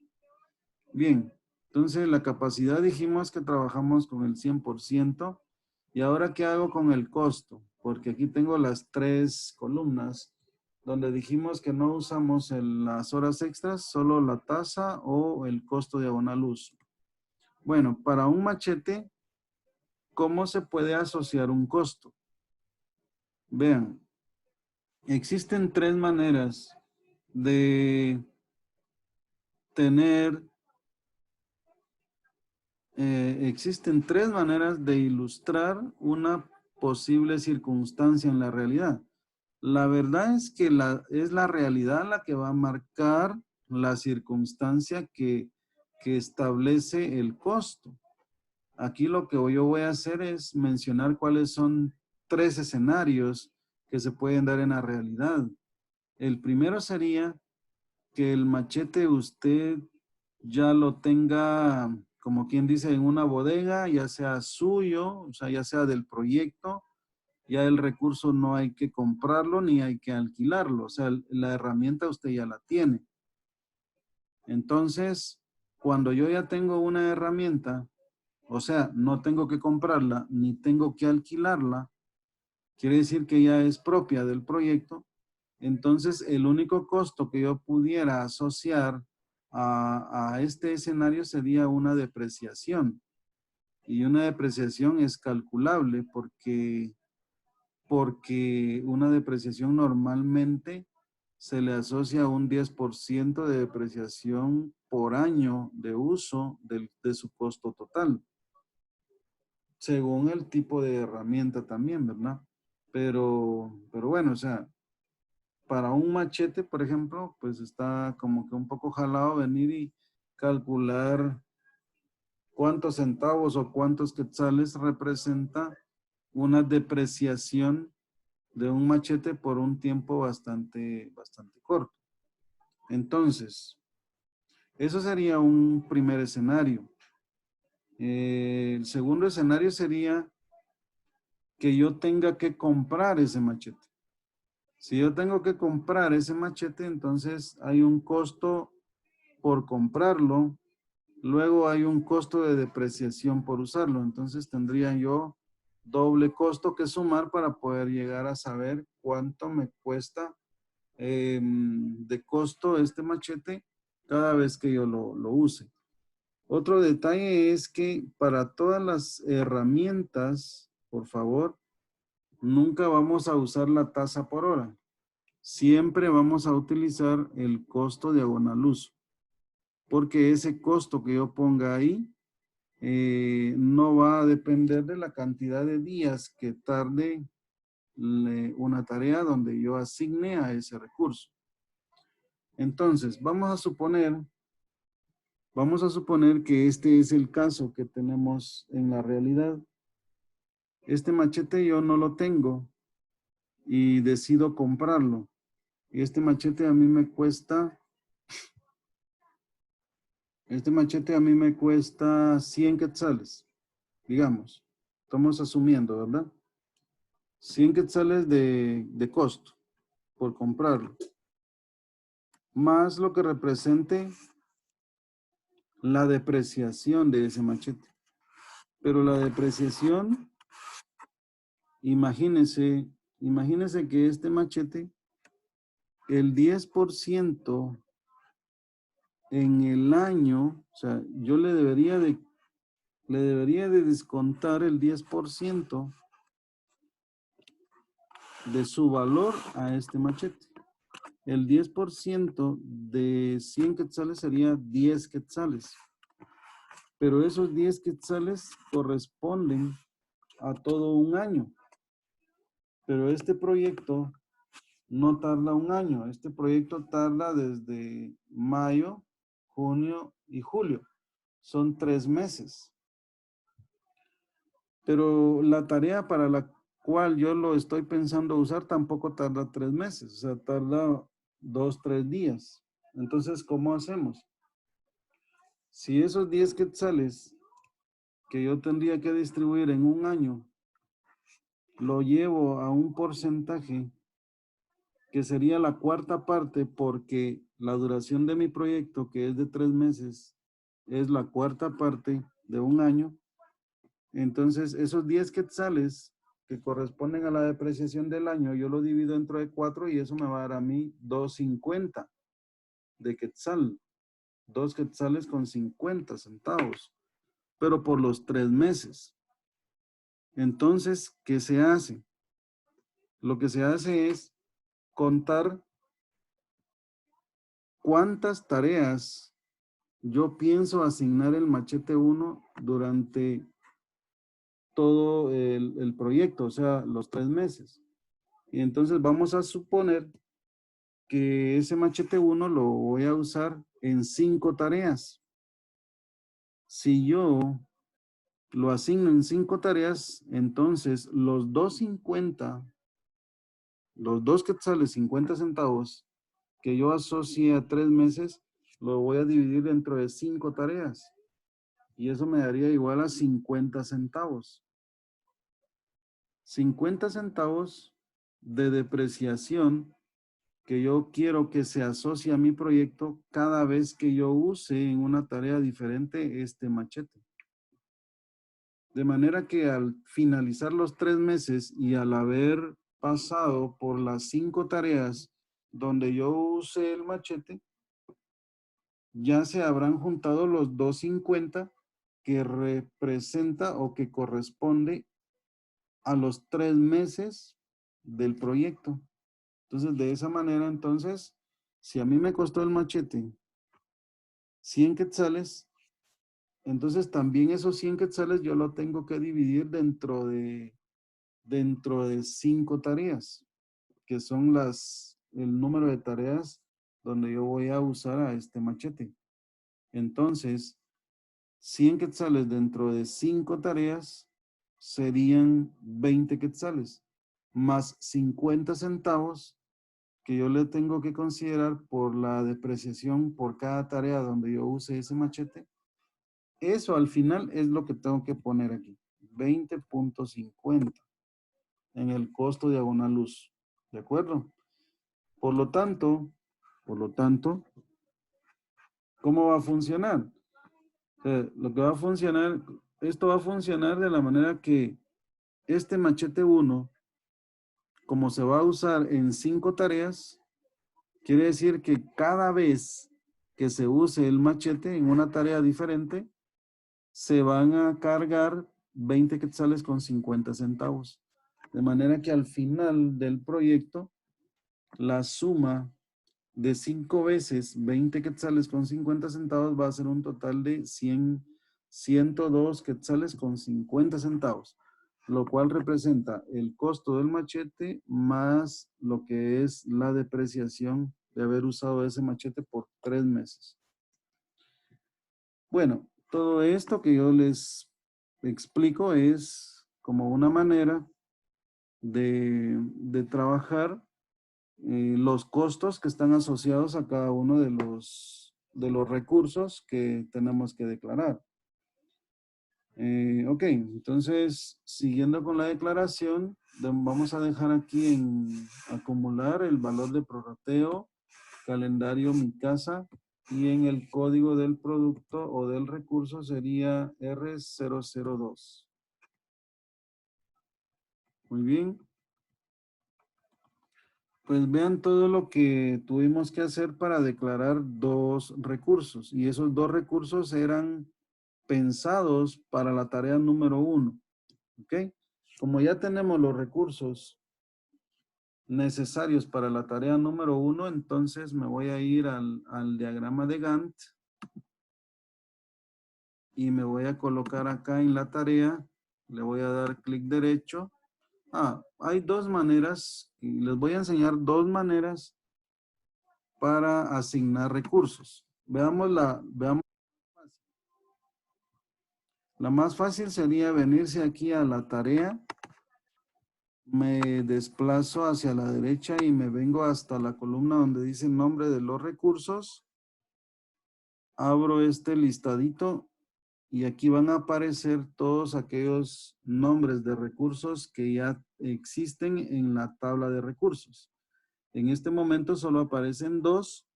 Bien, entonces la capacidad dijimos que trabajamos con el 100%. ¿Y ahora qué hago con el costo? Porque aquí tengo las 3 columnas donde dijimos que no usamos las horas extras, solo la tasa o el costo diagonal uso. Bueno, para un machete, ¿cómo se puede asociar un costo? Vean, existen 3 maneras de tener, existen 3 maneras de ilustrar una posible circunstancia en la realidad. La verdad es que es la realidad la que va a marcar la circunstancia que establece el costo. Aquí lo que yo voy a hacer es mencionar cuáles son 3 escenarios que se pueden dar en la realidad. El primero sería que el machete usted ya lo tenga, como quien dice, en una bodega, ya sea suyo, o sea, ya sea del proyecto, ya el recurso no hay que comprarlo ni hay que alquilarlo, o sea, la herramienta usted ya la tiene. Entonces, cuando yo ya tengo una herramienta, o sea, no tengo que comprarla ni tengo que alquilarla, quiere decir que ya es propia del proyecto. Entonces, el único costo que yo pudiera asociar a este escenario sería una depreciación. Y una depreciación es calculable porque una depreciación normalmente se le asocia un 10% de depreciación por año de uso de su costo total, según el tipo de herramienta también, ¿verdad? Pero bueno, o sea, para un machete, por ejemplo, pues está como que un poco jalado venir y calcular cuántos centavos o cuántos quetzales representa una depreciación de un machete por un tiempo bastante corto. Entonces, eso sería un primer escenario. El segundo escenario sería que yo tenga que comprar ese machete. Si yo tengo que comprar ese machete, entonces hay un costo por comprarlo, luego hay un costo de depreciación por usarlo, entonces tendría yo doble costo que sumar para poder llegar a saber cuánto me cuesta de costo este machete cada vez que yo lo use. Otro detalle es que para todas las herramientas, por favor, nunca vamos a usar la tasa por hora. Siempre vamos a utilizar el costo diagonal uso, porque ese costo que yo ponga ahí no va a depender de la cantidad de días que tarde una tarea donde yo asigne a ese recurso. Entonces, vamos a suponer que este es el caso que tenemos en la realidad. Este machete yo no lo tengo y decido comprarlo. Y este machete a mí me cuesta 100 quetzales, digamos. Estamos asumiendo, ¿verdad? 100 quetzales de costo por comprarlo. Más lo que represente la depreciación de ese machete. Pero la depreciación, imagínense que este machete, el 10% en el año, o sea, yo le debería de descontar el 10% de su valor a este machete. El 10% de 100 quetzales sería 10 quetzales. Pero esos 10 quetzales corresponden a todo un año. Pero este proyecto no tarda un año. Este proyecto tarda desde mayo, junio y julio. Son 3 meses. Pero la tarea para la cual yo lo estoy pensando usar tampoco tarda 3 meses. O sea, tarda 2, 3 días. Entonces, ¿cómo hacemos? Si esos 10 quetzales que yo tendría que distribuir en un año, lo llevo a un porcentaje que sería la cuarta parte, porque la duración de mi proyecto, que es de 3 meses, es la cuarta parte de un año. Entonces, esos 10 quetzales que corresponden a la depreciación del año, yo lo divido entre 4 y eso me va a dar a mí 2.50 de quetzal. 2 quetzales con 50 centavos, pero por los 3 meses. Entonces, ¿qué se hace? Lo que se hace es contar cuántas tareas yo pienso asignar el machete 1 durante todo el proyecto, o sea, los 3 meses. Y entonces vamos a suponer que ese machete 1 lo voy a usar en 5 tareas. Si yo lo asigno en 5 tareas, entonces los 2.50, los 2 quetzales 50 centavos que yo asocie a 3 meses, lo voy a dividir dentro de 5 tareas. Y eso me daría igual a 50 centavos. 50 centavos de depreciación que yo quiero que se asocie a mi proyecto cada vez que yo use en una tarea diferente este machete. De manera que al finalizar los 3 meses y al haber pasado por las 5 tareas donde yo use el machete, ya se habrán juntado los 2.50 que representa o que corresponde a los 3 meses del proyecto. Entonces, de esa manera, entonces, si a mí me costó el machete 100 quetzales, entonces también esos 100 quetzales yo lo tengo que dividir dentro de 5 tareas, que son el número de tareas donde yo voy a usar a este machete. Entonces, 100 quetzales dentro de 5 tareas serían 20 quetzales, más 50 centavos que yo le tengo que considerar por la depreciación por cada tarea donde yo use ese machete. Eso al final es lo que tengo que poner aquí, 20.50 en el costo diagonal luz. ¿De acuerdo? Por lo tanto, ¿cómo va a funcionar? Lo que va a funcionar, esto va a funcionar de la manera que este machete 1, como se va a usar en 5 tareas, quiere decir que cada vez que se use el machete en una tarea diferente, se van a cargar 20 quetzales con 50 centavos. De manera que al final del proyecto, la suma de 5 veces 20 quetzales con 50 centavos va a ser un total de 102 quetzales con 50 centavos. lo cual representa el costo del machete más lo que es la depreciación de haber usado ese machete por 3 meses. Bueno, todo esto que yo les explico es como una manera de trabajar los costos que están asociados a cada uno de los recursos que tenemos que declarar. Ok, entonces, siguiendo con la declaración, vamos a dejar aquí en acumular el valor de prorrateo, calendario mi casa, y en el código del producto o del recurso sería R002. Muy bien. Pues vean todo lo que tuvimos que hacer para declarar dos recursos. Y esos dos recursos eran pensados para la tarea número 1. ¿Ok? Como ya tenemos los recursos necesarios para la tarea número 1, entonces me voy a ir al diagrama de Gantt y me voy a colocar acá en la tarea. Le voy a dar clic derecho. Hay dos maneras, y les voy a enseñar dos maneras para asignar recursos. Veamos la más fácil sería venirse aquí a la tarea. Me desplazo hacia la derecha y me vengo hasta la columna donde dice nombre de los recursos. Abro este listadito y aquí van a aparecer todos aquellos nombres de recursos que ya existen en la tabla de recursos. En este momento solo aparecen dos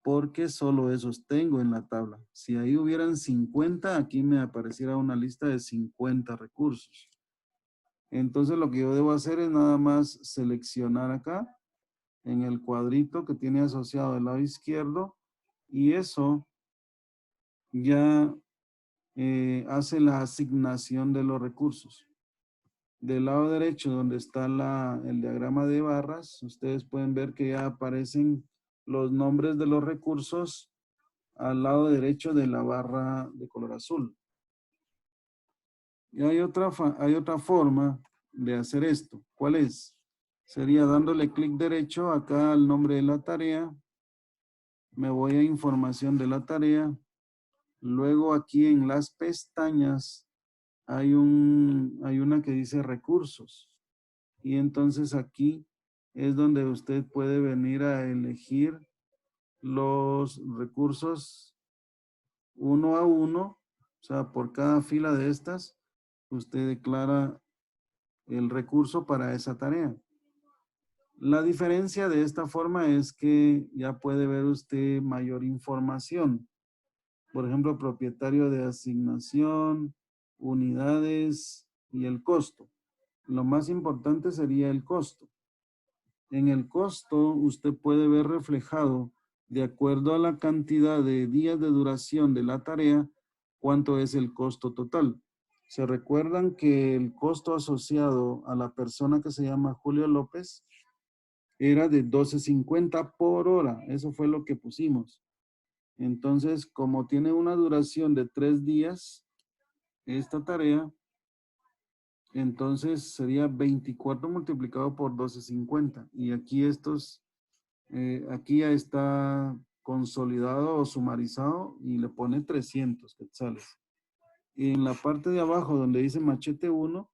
porque solo esos tengo en la tabla. Si ahí hubieran 50, aquí me apareciera una lista de 50 recursos. Entonces lo que yo debo hacer es nada más seleccionar acá en el cuadrito que tiene asociado el lado izquierdo y eso ya hace la asignación de los recursos. Del lado derecho donde está el diagrama de barras, ustedes pueden ver que ya aparecen los nombres de los recursos al lado derecho de la barra de color azul. Y hay otra forma de hacer esto. ¿Cuál es? Sería dándole clic derecho acá al nombre de la tarea. Me voy a información de la tarea. Luego aquí en las pestañas hay una que dice recursos. Y entonces aquí es donde usted puede venir a elegir los recursos uno a uno. O sea, por cada fila de estas, usted declara el recurso para esa tarea. La diferencia de esta forma es que ya puede ver usted mayor información. Por ejemplo, propietario de asignación, unidades y el costo. Lo más importante sería el costo. En el costo usted puede ver reflejado, de acuerdo a la cantidad de días de duración de la tarea, cuánto es el costo total. ¿Se recuerdan que el costo asociado a la persona que se llama Julio López era de 12.50 por hora? Eso fue lo que pusimos. Entonces, como tiene una duración de 3 días, esta tarea, entonces sería 24 multiplicado por 12.50. Y aquí aquí ya está consolidado o sumarizado y le pone 300 quetzales. Y en la parte de abajo donde dice machete 1,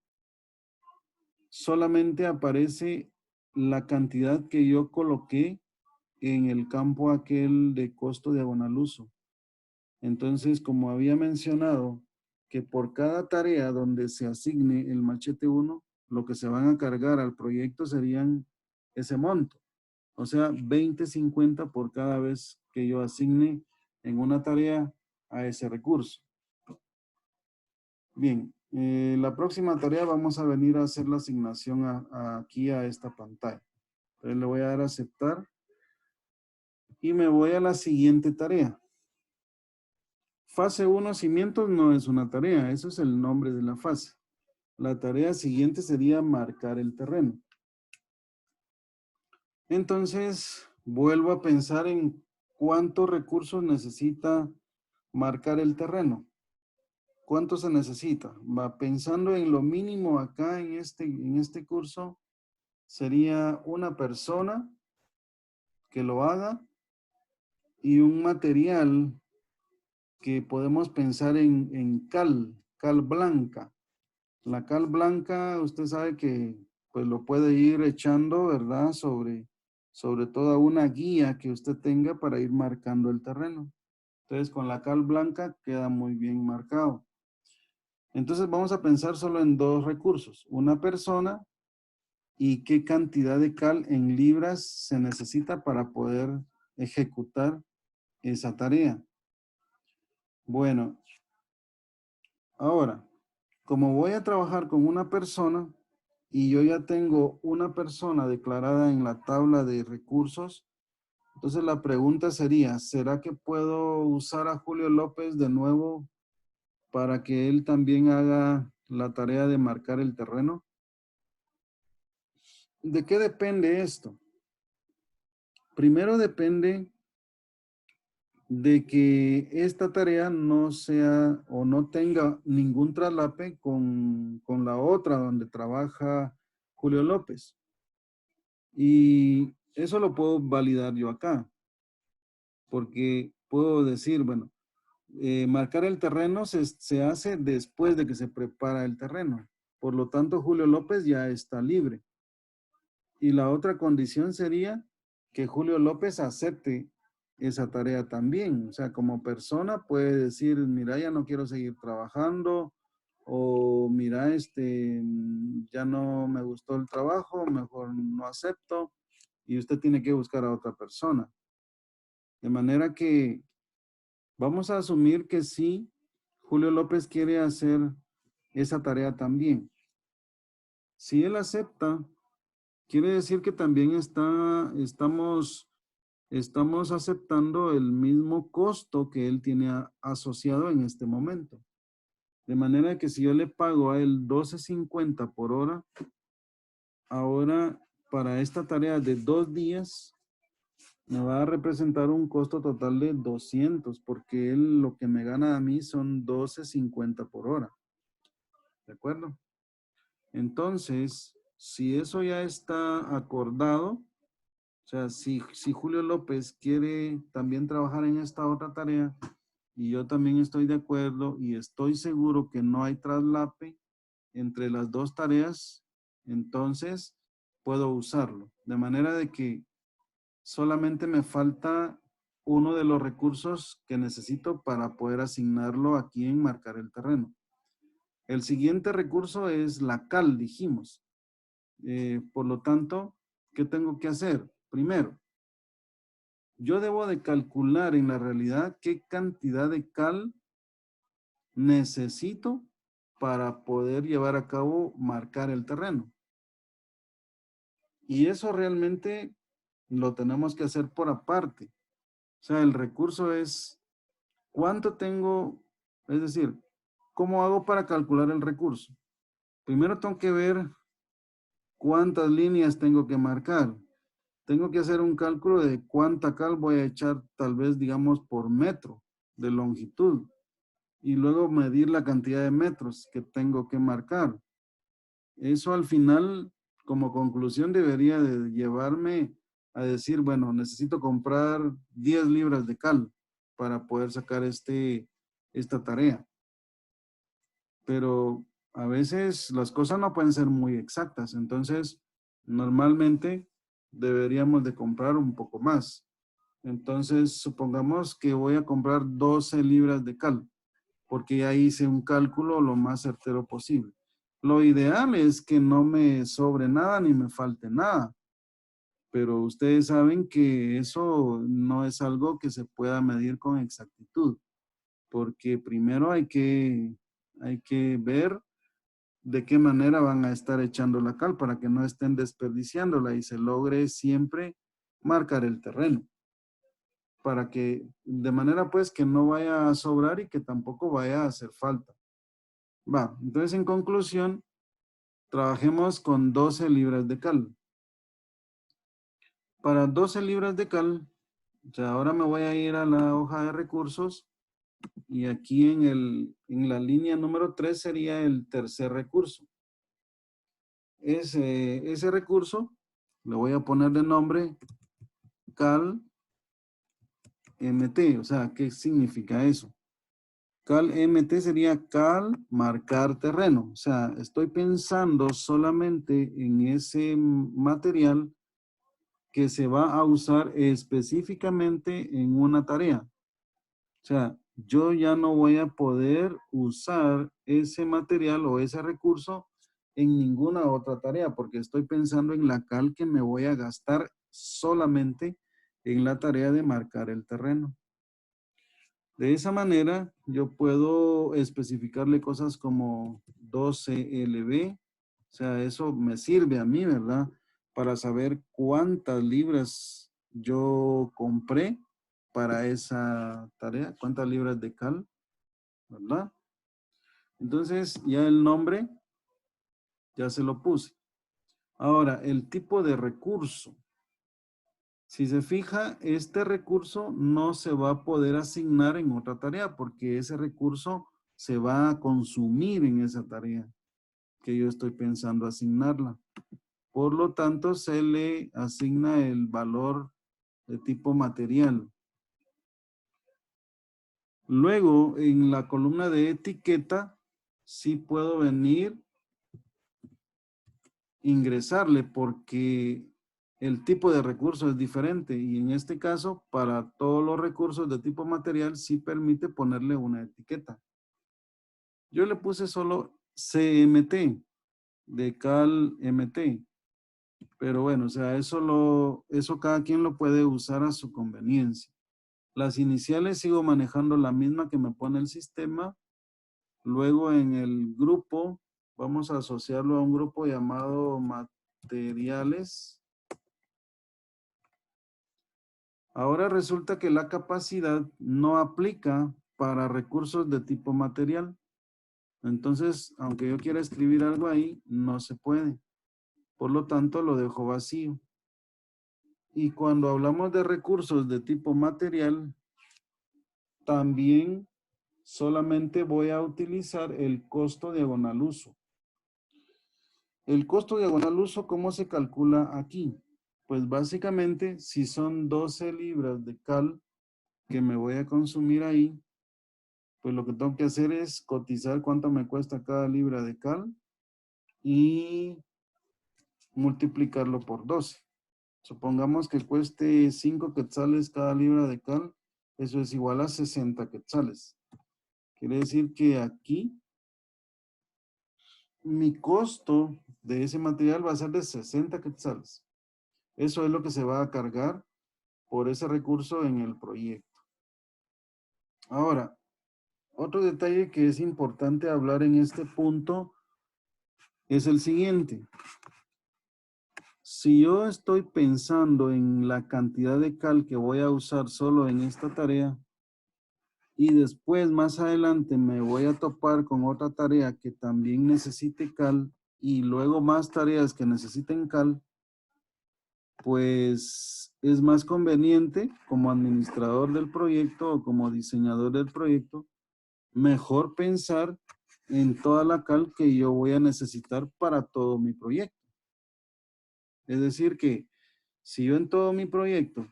solamente aparece la cantidad que yo coloqué en el campo aquel de costo diagonal uso. Entonces, como había mencionado, que por cada tarea donde se asigne el machete 1, lo que se van a cargar al proyecto serían ese monto. O sea, 20.50 por cada vez que yo asigne en una tarea a ese recurso. Bien, la próxima tarea vamos a venir a hacer la asignación aquí a esta pantalla. Entonces le voy a dar a aceptar y me voy a la siguiente tarea. Fase 1, cimientos, no es una tarea, eso es el nombre de la fase. La tarea siguiente sería marcar el terreno. Entonces, vuelvo a pensar en cuántos recursos necesita marcar el terreno. ¿Cuánto se necesita? Va pensando en lo mínimo acá en este curso, sería una persona que lo haga y un material que podemos pensar en cal blanca. La cal blanca, usted sabe que pues lo puede ir echando, ¿verdad? Sobre toda una guía que usted tenga para ir marcando el terreno. Entonces, con la cal blanca queda muy bien marcado. Entonces, vamos a pensar solo en dos recursos. Una persona y qué cantidad de cal en libras se necesita para poder ejecutar esa tarea. Bueno, ahora, como voy a trabajar con una persona y yo ya tengo una persona declarada en la tabla de recursos, entonces la pregunta sería, ¿será que puedo usar a Julio López de nuevo para que él también haga la tarea de marcar el terreno? ¿De qué depende esto? Primero depende de que esta tarea no sea o no tenga ningún traslape con la otra donde trabaja Julio López. Y eso lo puedo validar yo acá, porque puedo decir, bueno, marcar el terreno se hace después de que se prepara el terreno. Por lo tanto, Julio López ya está libre. Y la otra condición sería que Julio López acepte esa tarea también. O sea, como persona puede decir, mira, ya no quiero seguir trabajando, o mira, ya no me gustó el trabajo, mejor no acepto, y usted tiene que buscar a otra persona. De manera que vamos a asumir que sí, Julio López quiere hacer esa tarea también. Si él acepta, quiere decir que también estamos aceptando el mismo costo que él tiene asociado en este momento. De manera que si yo le pago a él 12.50 por hora, ahora para esta tarea de 2 días, me va a representar un costo total de 200, porque él lo que me gana a mí son 12.50 por hora. ¿De acuerdo? Entonces, si eso ya está acordado, o sea, si Julio López quiere también trabajar en esta otra tarea y yo también estoy de acuerdo y estoy seguro que no hay traslape entre las dos tareas, entonces puedo usarlo. De manera de que solamente me falta uno de los recursos que necesito para poder asignarlo aquí en marcar el terreno. El siguiente recurso es la cal, dijimos. Por lo tanto, ¿qué tengo que hacer? Primero, yo debo de calcular en la realidad qué cantidad de cal necesito para poder llevar a cabo marcar el terreno. Y eso realmente lo tenemos que hacer por aparte. O sea, el recurso es cuánto tengo, es decir, ¿cómo hago para calcular el recurso? Primero tengo que ver cuántas líneas tengo que marcar. Tengo que hacer un cálculo de cuánta cal voy a echar, tal vez, digamos, por metro de longitud. Y luego medir la cantidad de metros que tengo que marcar. Eso al final, como conclusión, debería de llevarme a decir, bueno, necesito comprar 10 libras de cal para poder sacar esta tarea. Pero a veces las cosas no pueden ser muy exactas. Entonces, normalmente deberíamos de comprar un poco más. Entonces, supongamos que voy a comprar 12 libras de cal, porque ya hice un cálculo lo más certero posible. Lo ideal es que no me sobre nada ni me falte nada, pero ustedes saben que eso no es algo que se pueda medir con exactitud, porque primero hay que ver de qué manera van a estar echando la cal para que no estén desperdiciándola y se logre siempre marcar el terreno, para que de manera pues que no vaya a sobrar y que tampoco vaya a hacer falta. Va, entonces en conclusión, trabajemos con 12 libras de cal. Para 12 libras de cal, o sea, ahora me voy a ir a la hoja de recursos Y aquí en la línea número 3 sería el tercer recurso. Ese recurso le voy a poner de nombre cal mt. O sea, ¿qué significa eso? Cal mt sería cal marcar terreno. O sea, estoy pensando solamente en ese material que se va a usar específicamente en una tarea. O sea, yo ya no voy a poder usar ese material o ese recurso en ninguna otra tarea porque estoy pensando en la cal que me voy a gastar solamente en la tarea de marcar el terreno. De esa manera, yo puedo especificarle cosas como 12 LB. O sea, eso me sirve a mí, ¿verdad? Para saber cuántas libras yo compré para esa tarea, cuántas libras de cal, ¿verdad? Entonces, ya el nombre, ya se lo puse. Ahora, el tipo de recurso. Si se fija, este recurso no se va a poder asignar en otra tarea porque ese recurso se va a consumir en esa tarea que yo estoy pensando asignarla. Por lo tanto, se le asigna el valor de tipo material. Luego, en la columna de etiqueta, sí puedo venir, ingresarle porque el tipo de recurso es diferente y en este caso, para todos los recursos de tipo material, sí permite ponerle una etiqueta. Yo le puse solo CMT, de cal MT, pero bueno, o sea, eso cada quien lo puede usar a su conveniencia. Las iniciales sigo manejando la misma que me pone el sistema. Luego en el grupo, vamos a asociarlo a un grupo llamado materiales. Ahora resulta que la capacidad no aplica para recursos de tipo material. Entonces, aunque yo quiera escribir algo ahí, no se puede. Por lo tanto, lo dejo vacío. Y cuando hablamos de recursos de tipo material, también solamente voy a utilizar el costo diagonal uso. El costo diagonal uso, ¿cómo se calcula aquí? Pues básicamente, si son 12 libras de cal que me voy a consumir ahí, pues lo que tengo que hacer es cotizar cuánto me cuesta cada libra de cal y multiplicarlo por 12. Supongamos que cueste 5 quetzales cada libra de cal, eso es igual a 60 quetzales. Quiere decir que aquí mi costo de ese material va a ser de 60 quetzales. Eso es lo que se va a cargar por ese recurso en el proyecto. Ahora, otro detalle que es importante hablar en este punto es el siguiente. Si yo estoy pensando en la cantidad de cal que voy a usar solo en esta tarea y después más adelante me voy a topar con otra tarea que también necesite cal y luego más tareas que necesiten cal, pues es más conveniente como administrador del proyecto o como diseñador del proyecto, mejor pensar en toda la cal que yo voy a necesitar para todo mi proyecto. Es decir que si yo en todo mi proyecto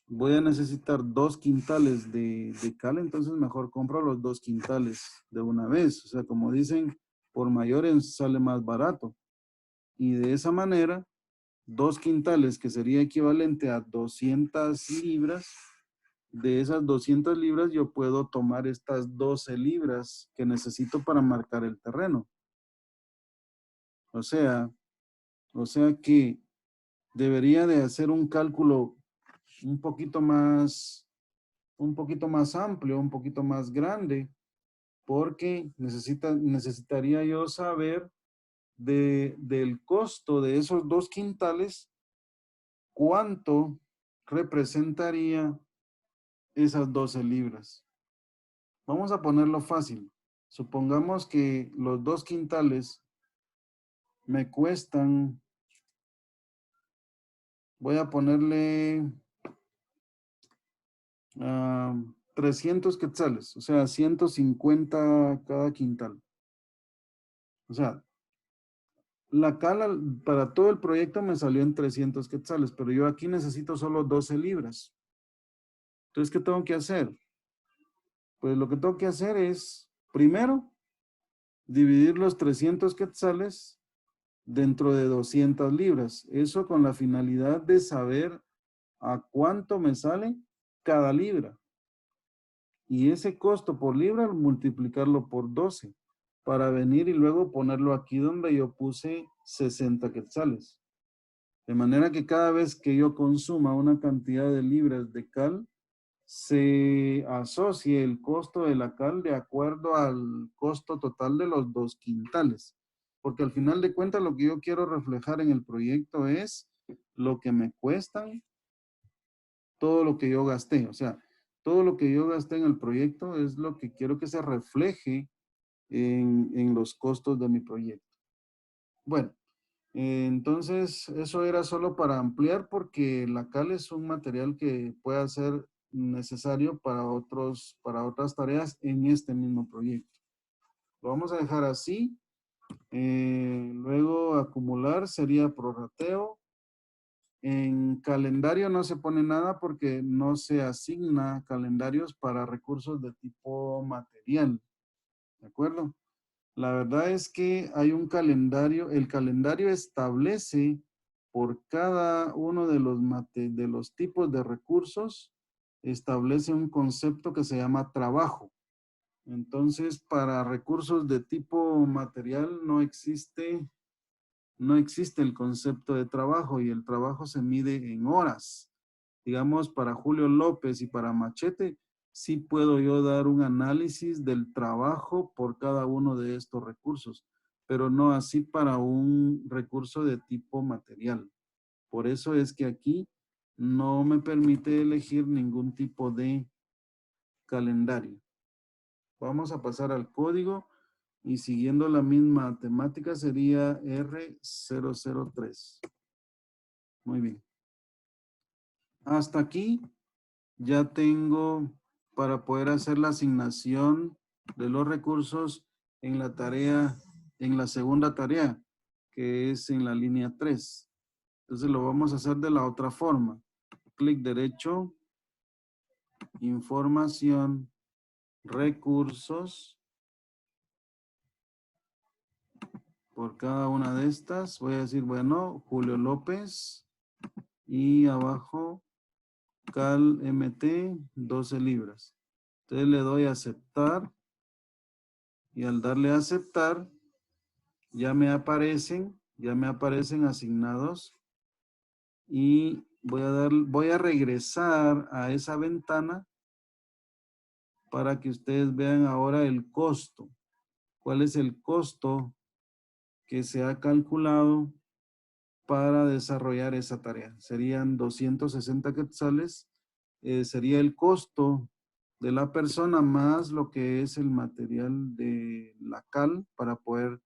voy a necesitar 2 quintales de cal, entonces mejor compro los 2 quintales de una vez. O sea, como dicen, por mayores sale más barato. Y de esa manera, 2 quintales, que sería equivalente a 200 libras, de esas 200 libras yo puedo tomar estas 12 libras que necesito para marcar el terreno. O sea, que debería de hacer un cálculo un poquito más amplio, un poquito más grande, porque necesitaría yo saber del costo de esos 2 quintales, cuánto representaría esas 12 libras. Vamos a ponerlo fácil. Supongamos que los 2 quintales me cuestan, voy a ponerle 300 quetzales, o sea, 150 cada quintal. O sea, la cala para todo el proyecto me salió en 300 quetzales, pero yo aquí necesito solo 12 libras. Entonces, ¿qué tengo que hacer? Pues lo que tengo que hacer es, primero, dividir los 300 quetzales dentro de 200 libras. Eso con la finalidad de saber a cuánto me sale cada libra. Y ese costo por libra, multiplicarlo por 12 para venir y luego ponerlo aquí donde yo puse 60 quetzales. De manera que cada vez que yo consuma una cantidad de libras de cal, se asocie el costo de la cal de acuerdo al costo total de los 2 quintales. Porque al final de cuentas lo que yo quiero reflejar en el proyecto es lo que me cuestan, todo lo que yo gasté. O sea, todo lo que yo gasté en el proyecto es lo que quiero que se refleje en los costos de mi proyecto. Bueno, entonces eso era solo para ampliar porque la cal es un material que puede ser necesario para otras tareas en este mismo proyecto. Lo vamos a dejar así. Luego acumular sería prorrateo. En calendario no se pone nada porque no se asigna calendarios para recursos de tipo material. ¿De acuerdo? La verdad es que hay un calendario, el calendario establece por cada uno de los tipos de recursos, establece un concepto que se llama trabajo. Entonces, para recursos de tipo material no existe el concepto de trabajo y el trabajo se mide en horas. Digamos, para Julio López y para Machete, sí puedo yo dar un análisis del trabajo por cada uno de estos recursos, pero no así para un recurso de tipo material. Por eso es que aquí no me permite elegir ningún tipo de calendario. Vamos a pasar al código y siguiendo la misma temática sería R003. Muy bien. Hasta aquí ya tengo para poder hacer la asignación de los recursos en la tarea, en la segunda tarea, que es en la línea 3. Entonces lo vamos a hacer de la otra forma. Clic derecho, información, recursos. Por cada una de estas voy a decir, bueno, Julio López y abajo cal MT 12 libras. Entonces le doy a aceptar y al darle a aceptar ya me aparecen asignados y voy a regresar a esa ventana para que ustedes vean ahora el costo. ¿Cuál es el costo que se ha calculado para desarrollar esa tarea? Serían 260 quetzales, sería el costo de la persona más lo que es el material de la cal para poder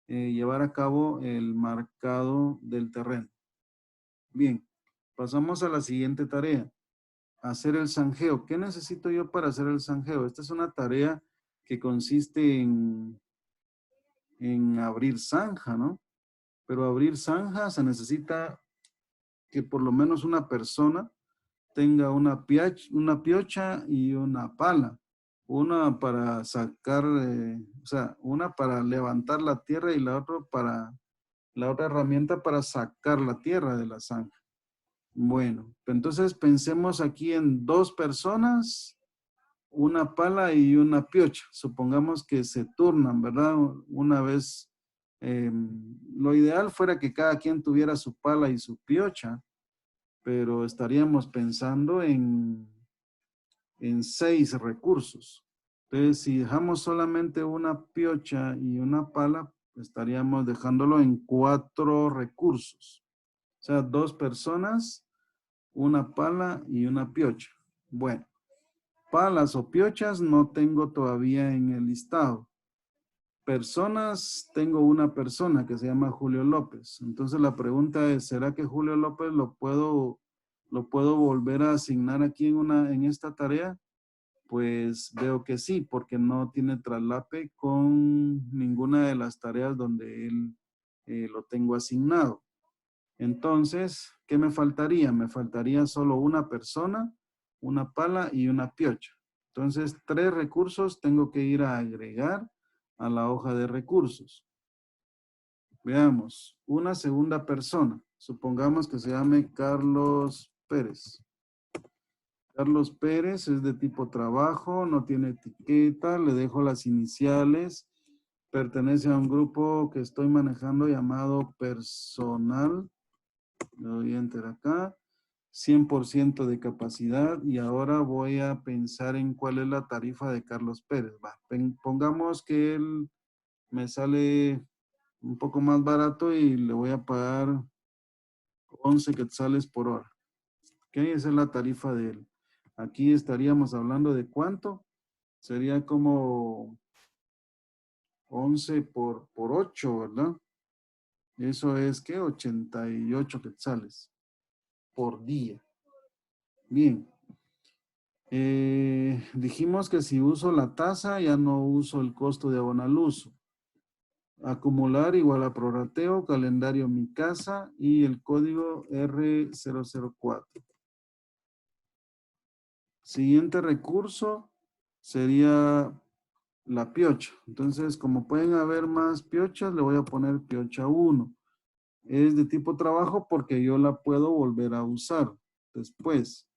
llevar a cabo el marcado del terreno. Bien, pasamos a la siguiente tarea. Hacer el zanjeo. ¿Qué necesito yo para hacer el zanjeo? Esta es una tarea que consiste en abrir zanja, ¿no? Pero abrir zanja se necesita que por lo menos una persona tenga una piocha y una pala. Una para sacar, o sea, una para levantar la tierra y la otra herramienta para sacar la tierra de la zanja. Bueno, entonces pensemos aquí en 2 personas, una pala y una piocha. Supongamos que se turnan, ¿verdad? Una vez, lo ideal fuera que cada quien tuviera su pala y su piocha, pero estaríamos pensando en 6 recursos. Entonces, si dejamos solamente una piocha y una pala, estaríamos dejándolo en 4 recursos. O sea, 2 personas, una pala y una piocha. Bueno, palas o piochas no tengo todavía en el listado. Personas, tengo una persona que se llama Julio López. Entonces la pregunta es, ¿será que Julio López lo puedo volver a asignar aquí en esta tarea? Pues veo que sí, porque no tiene traslape con ninguna de las tareas donde él lo tengo asignado. Entonces, ¿qué me faltaría? Me faltaría solo una persona, una pala y una piocha. Entonces, 3 recursos tengo que ir a agregar a la hoja de recursos. Veamos, una segunda persona. Supongamos que se llame Carlos Pérez. Carlos Pérez es de tipo trabajo, no tiene etiqueta, le dejo las iniciales, pertenece a un grupo que estoy manejando llamado personal. Le doy enter acá, 100% de capacidad y ahora voy a pensar en cuál es la tarifa de Carlos Pérez. Va, pongamos que él me sale un poco más barato y le voy a pagar 11 quetzales por hora. ¿Ok? Esa es la tarifa de él. Aquí estaríamos hablando de cuánto. Sería como 11 por 8, ¿verdad? Eso es que 88 quetzales por día. Bien. Dijimos que si uso la tasa, ya no uso el costo de abonaluso. Acumular igual a prorrateo, calendario mi casa y el código R004. Siguiente recurso sería la piocha. Entonces, como pueden haber más piochas, le voy a poner piocha 1. Es de tipo trabajo porque yo la puedo volver a usar después.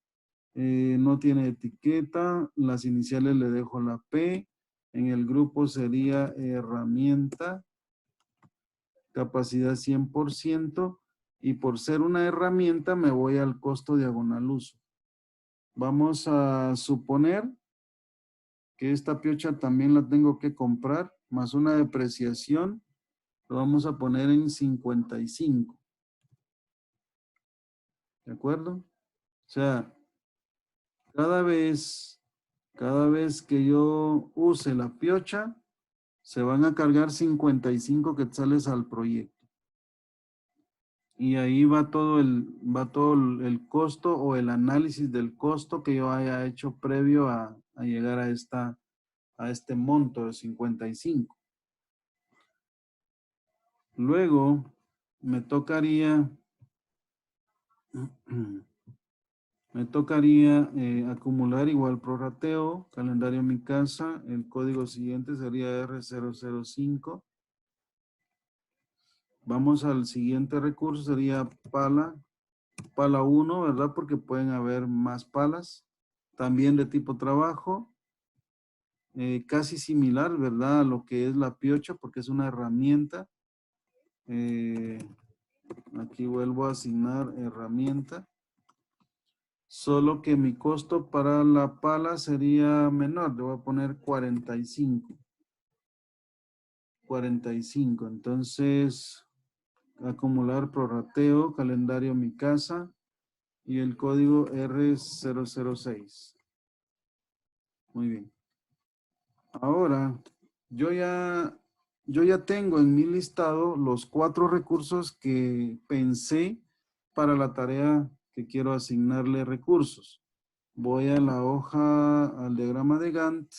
No tiene etiqueta, las iniciales le dejo la P, en el grupo sería herramienta, capacidad 100%, y por ser una herramienta me voy al costo diagonal uso. Vamos a suponer que esta piocha también la tengo que comprar, más una depreciación, lo vamos a poner en 55. ¿De acuerdo? O sea, cada vez que yo use la piocha, se van a cargar 55 quetzales al proyecto. Y ahí va todo el costo o el análisis del costo que yo haya hecho previo a llegar a este monto de 55. Luego me tocaría acumular igual prorrateo, calendario mi casa, el código siguiente sería R005. Vamos al siguiente recurso, sería pala 1, ¿verdad? Porque pueden haber más palas. También de tipo trabajo, casi similar, ¿verdad? A lo que es la piocha, porque es una herramienta. Aquí vuelvo a asignar herramienta. Solo que mi costo para la pala sería menor. Le voy a poner 45. 45. Entonces, acumular prorrateo, calendario mi casa y el código R006. Muy bien. Ahora, yo ya tengo en mi listado los 4 recursos que pensé para la tarea que quiero asignarle recursos. Voy a la hoja, al diagrama de Gantt,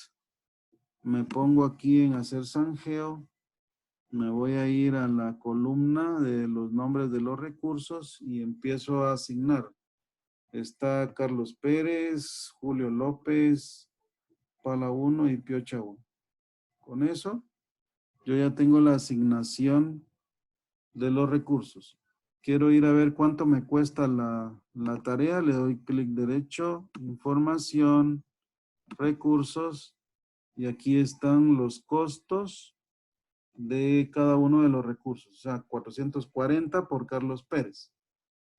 me pongo aquí en hacer zanjeo, me voy a ir a la columna de los nombres de los recursos y empiezo a asignar. Está Carlos Pérez, Julio López, Pala 1 y Piocha 1. Con eso, yo ya tengo la asignación de los recursos. Quiero ir a ver cuánto me cuesta la tarea. Le doy clic derecho, información, recursos. Y aquí están los costos de cada uno de los recursos. O sea, 440 por Carlos Pérez.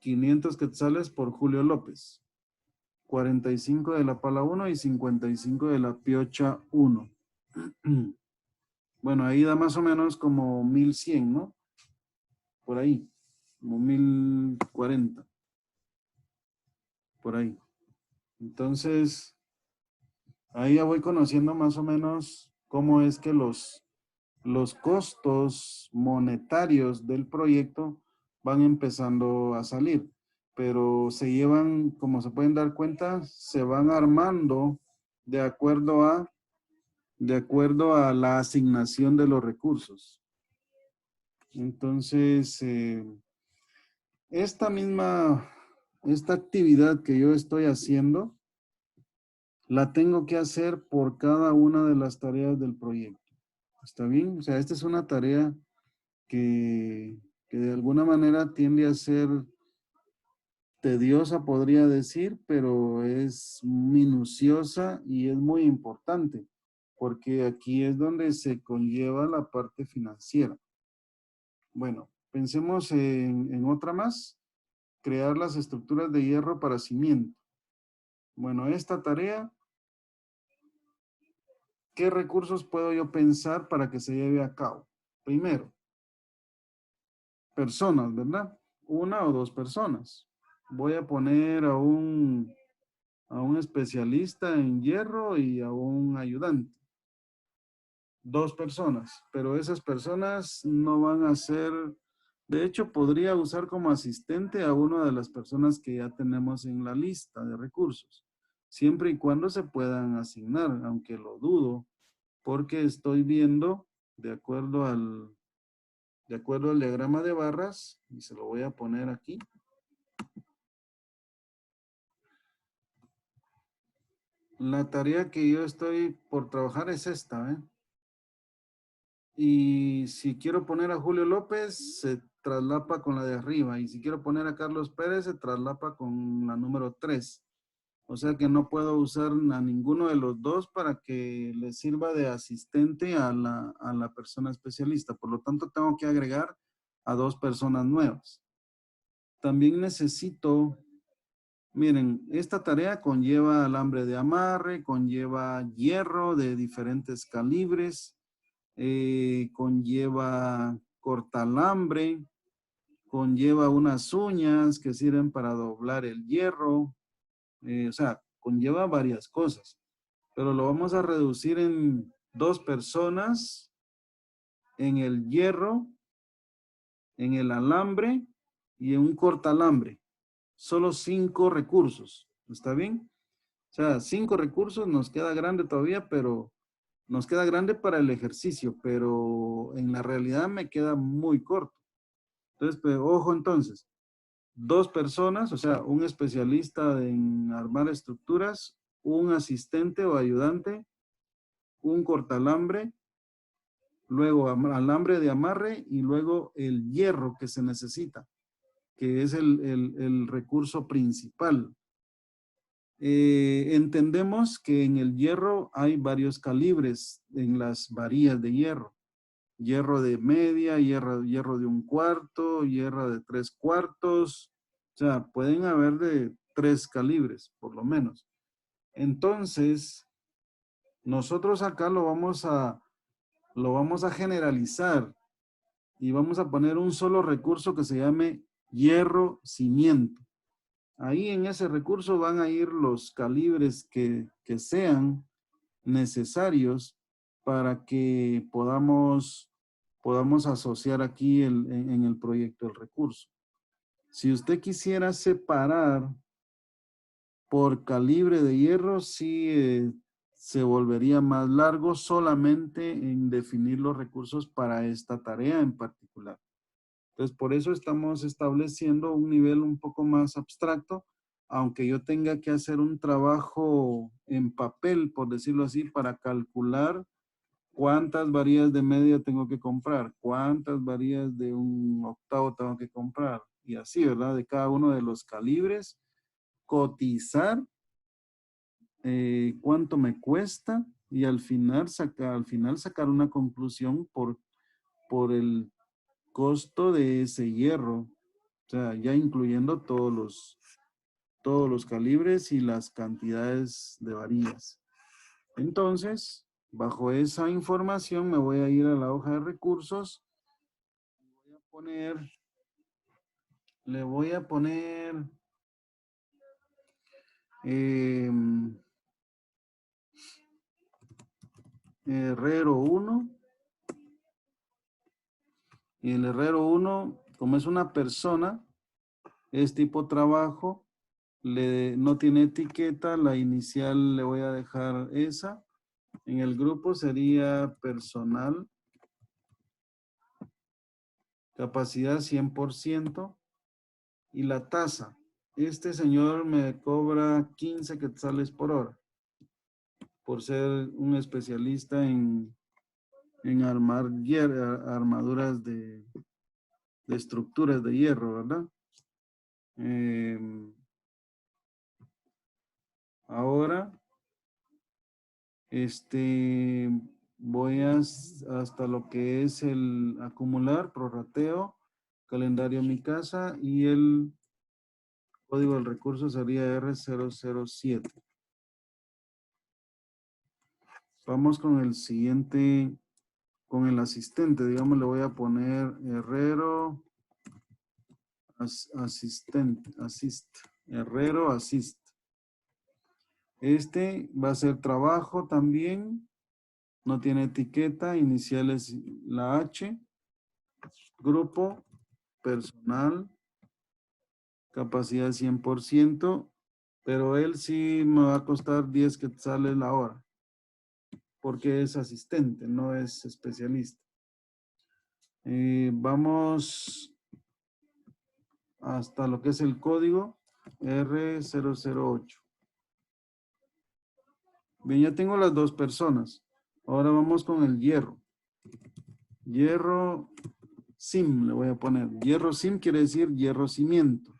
500 quetzales por Julio López. 45 de la pala 1 y 55 de la piocha 1. Bueno, ahí da más o menos como 1100, ¿no? Por ahí, como 1040. Por ahí. Entonces, ahí ya voy conociendo más o menos cómo es que los costos monetarios del proyecto van empezando a salir. Pero se llevan, como se pueden dar cuenta, se van armando de acuerdo a la asignación de los recursos. Entonces, esta actividad que yo estoy haciendo, la tengo que hacer por cada una de las tareas del proyecto. ¿Está bien? O sea, esta es una tarea que de alguna manera tiende a ser tediosa, podría decir, pero es minuciosa y es muy importante, porque aquí es donde se conlleva la parte financiera. Bueno, pensemos en otra más, crear las estructuras de hierro para cimiento. Bueno, esta tarea, ¿qué recursos puedo yo pensar para que se lleve a cabo? Primero, personas, ¿verdad? Una o dos personas. Voy a poner a un especialista en hierro y a un ayudante. Dos personas, pero esas personas no van a ser, de hecho podría usar como asistente a una de las personas que ya tenemos en la lista de recursos, siempre y cuando se puedan asignar, aunque lo dudo, porque estoy viendo de acuerdo al diagrama de barras, y se lo voy a poner aquí. La tarea que yo estoy por trabajar es esta, ¿eh? Y si quiero poner a Julio López, se traslapa con la de arriba. Y si quiero poner a Carlos Pérez, se traslapa con la número 3. O sea que no puedo usar a ninguno de los dos para que le sirva de asistente a la persona especialista. Por lo tanto, tengo que agregar a dos personas nuevas. También necesito, miren, esta tarea conlleva alambre de amarre, conlleva hierro de diferentes calibres, conlleva cortalambre, conlleva unas uñas que sirven para doblar el hierro, o sea, conlleva varias cosas, pero lo vamos a reducir en dos personas, en el hierro, en el alambre y en un cortalambre. Solo 5 recursos, ¿está bien? O sea, 5 recursos nos queda grande todavía, pero nos queda grande para el ejercicio, pero en la realidad me queda muy corto. Entonces, pues, ojo entonces, dos personas, o sea, un especialista en armar estructuras, un asistente o ayudante, un cortalambre, luego alambre de amarre y luego el hierro que se necesita, que es el recurso principal. Entendemos que en el hierro hay varios calibres en las varillas de hierro. Hierro de media, hierro de un cuarto, hierro de 3/4. O sea, pueden haber de 3 calibres, por lo menos. Entonces, nosotros acá lo vamos a generalizar y vamos a poner un solo recurso que se llame hierro cimiento. Ahí en ese recurso van a ir los calibres que sean necesarios para que podamos asociar aquí en el proyecto el recurso. Si usted quisiera separar por calibre de hierro, sí se volvería más largo solamente en definir los recursos para esta tarea en particular. Entonces, por eso estamos estableciendo un nivel un poco más abstracto, aunque yo tenga que hacer un trabajo en papel, por decirlo así, para calcular cuántas varillas de media tengo que comprar, cuántas varillas de un octavo tengo que comprar, y así, ¿verdad? De cada uno de los calibres, cotizar cuánto me cuesta y al final sacar una conclusión por el costo de ese hierro. O sea, ya incluyendo todos los calibres y las cantidades de varillas. Entonces, bajo esa información me voy a ir a la hoja de recursos. Le voy a poner Herrero 1. Y el Herrero 1, como es una persona, es tipo trabajo, no tiene etiqueta, la inicial le voy a dejar esa. En el grupo sería personal, capacidad 100% y la tasa. Este señor me cobra 15 quetzales por hora por ser un especialista en armar armaduras de estructuras de hierro, ¿verdad? Ahora, voy hasta lo que es el acumular, prorrateo, calendario mi casa y el código del recurso sería R007. Vamos con el siguiente, con el asistente. Digamos, le voy a poner herrero, herrero, asist. Este va a ser trabajo también. No tiene etiqueta, iniciales la H. Grupo, personal, capacidad 100%, pero él sí me va a costar 10 quetzales la hora, porque es asistente, no es especialista. Vamos hasta lo que es el código R008. Bien, ya tengo las dos personas. Ahora vamos con el hierro. Hierro sim, le voy a poner. Hierro sim quiere decir hierro cimiento.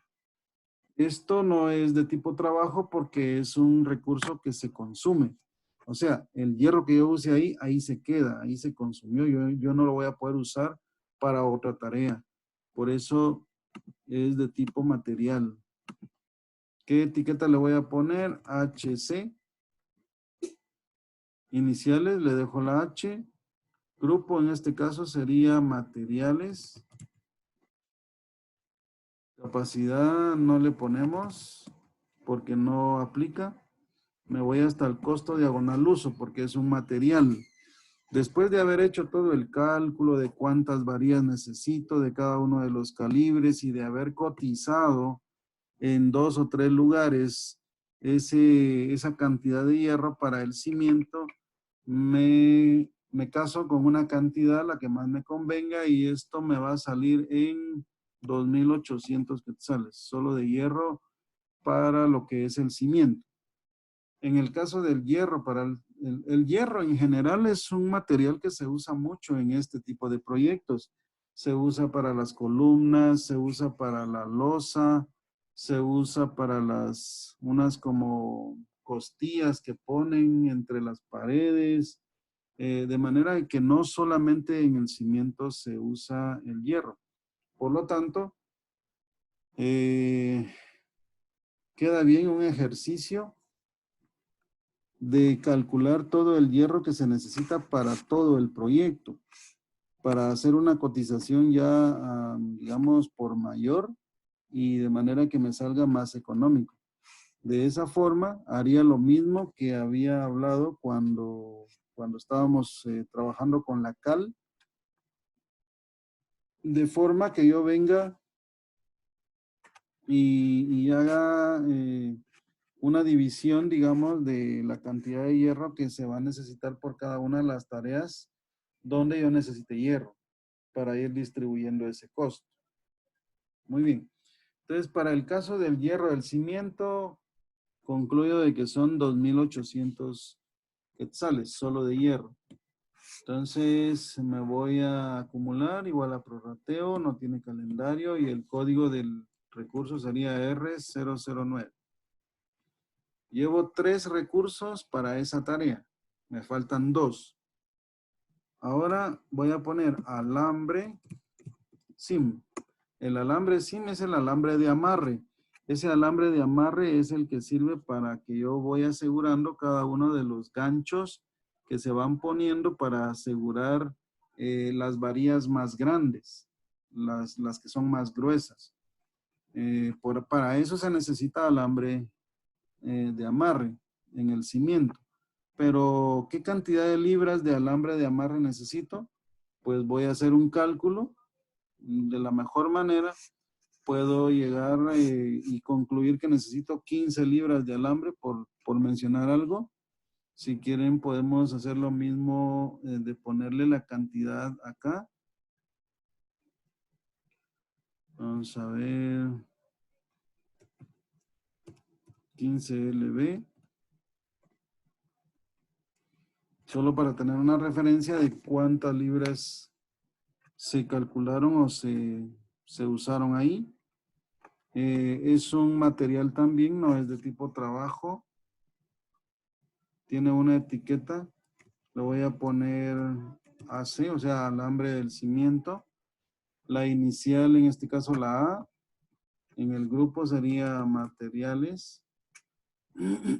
Esto no es de tipo trabajo porque es un recurso que se consume. O sea, el hierro que yo use ahí, ahí se queda, ahí se consumió. Yo no lo voy a poder usar para otra tarea. Por eso es de tipo material. ¿Qué etiqueta le voy a poner? HC. Iniciales, le dejo la H. Grupo en este caso sería materiales. Capacidad no le ponemos porque no aplica. Me voy hasta el costo diagonal uso porque es un material. Después de haber hecho todo el cálculo de cuántas varillas necesito de cada uno de los calibres y de haber cotizado en 2 o 3 lugares esa cantidad de hierro para el cimiento, me caso con una cantidad, la que más me convenga, y esto me va a salir en 2,800 quetzales, solo de hierro para lo que es el cimiento. En el caso del hierro, el hierro en general es un material que se usa mucho en este tipo de proyectos. Se usa para las columnas, se usa para la losa, se usa para unas como costillas que ponen entre las paredes, de manera que no solamente en el cimiento se usa el hierro. Por lo tanto, queda bien un ejercicio de calcular todo el hierro que se necesita para todo el proyecto, para hacer una cotización ya, digamos, por mayor y de manera que me salga más económico. De esa forma, haría lo mismo que había hablado cuando estábamos trabajando con la cal, de forma que yo venga y haga una división, digamos, de la cantidad de hierro que se va a necesitar por cada una de las tareas donde yo necesite hierro para ir distribuyendo ese costo. Muy bien. Entonces, para el caso del hierro del cimiento, concluyo de que son 2,800 quetzales solo de hierro. Entonces, me voy a acumular igual a prorrateo, no tiene calendario y el código del recurso sería R009. Llevo 3 recursos para esa tarea. Me faltan 2. Ahora voy a poner alambre sim. El alambre sim es el alambre de amarre. Ese alambre de amarre es el que sirve para que yo voy asegurando cada uno de los ganchos que se van poniendo para asegurar las varillas más grandes, las que son más gruesas. Para eso se necesita alambre de amarre en el cimiento. Pero, ¿qué cantidad de libras de alambre de amarre necesito? Pues voy a hacer un cálculo de la mejor manera puedo llegar y concluir que necesito 15 libras de alambre por mencionar algo. Si quieren podemos hacer lo mismo de ponerle la cantidad acá. Vamos a ver. 15 LB. Solo para tener una referencia de cuántas libras se calcularon o se usaron ahí. Es un material también, no es de tipo trabajo. Tiene una etiqueta. Le voy a poner AC, o sea, alambre del cimiento. La inicial, en este caso la A. En el grupo sería materiales.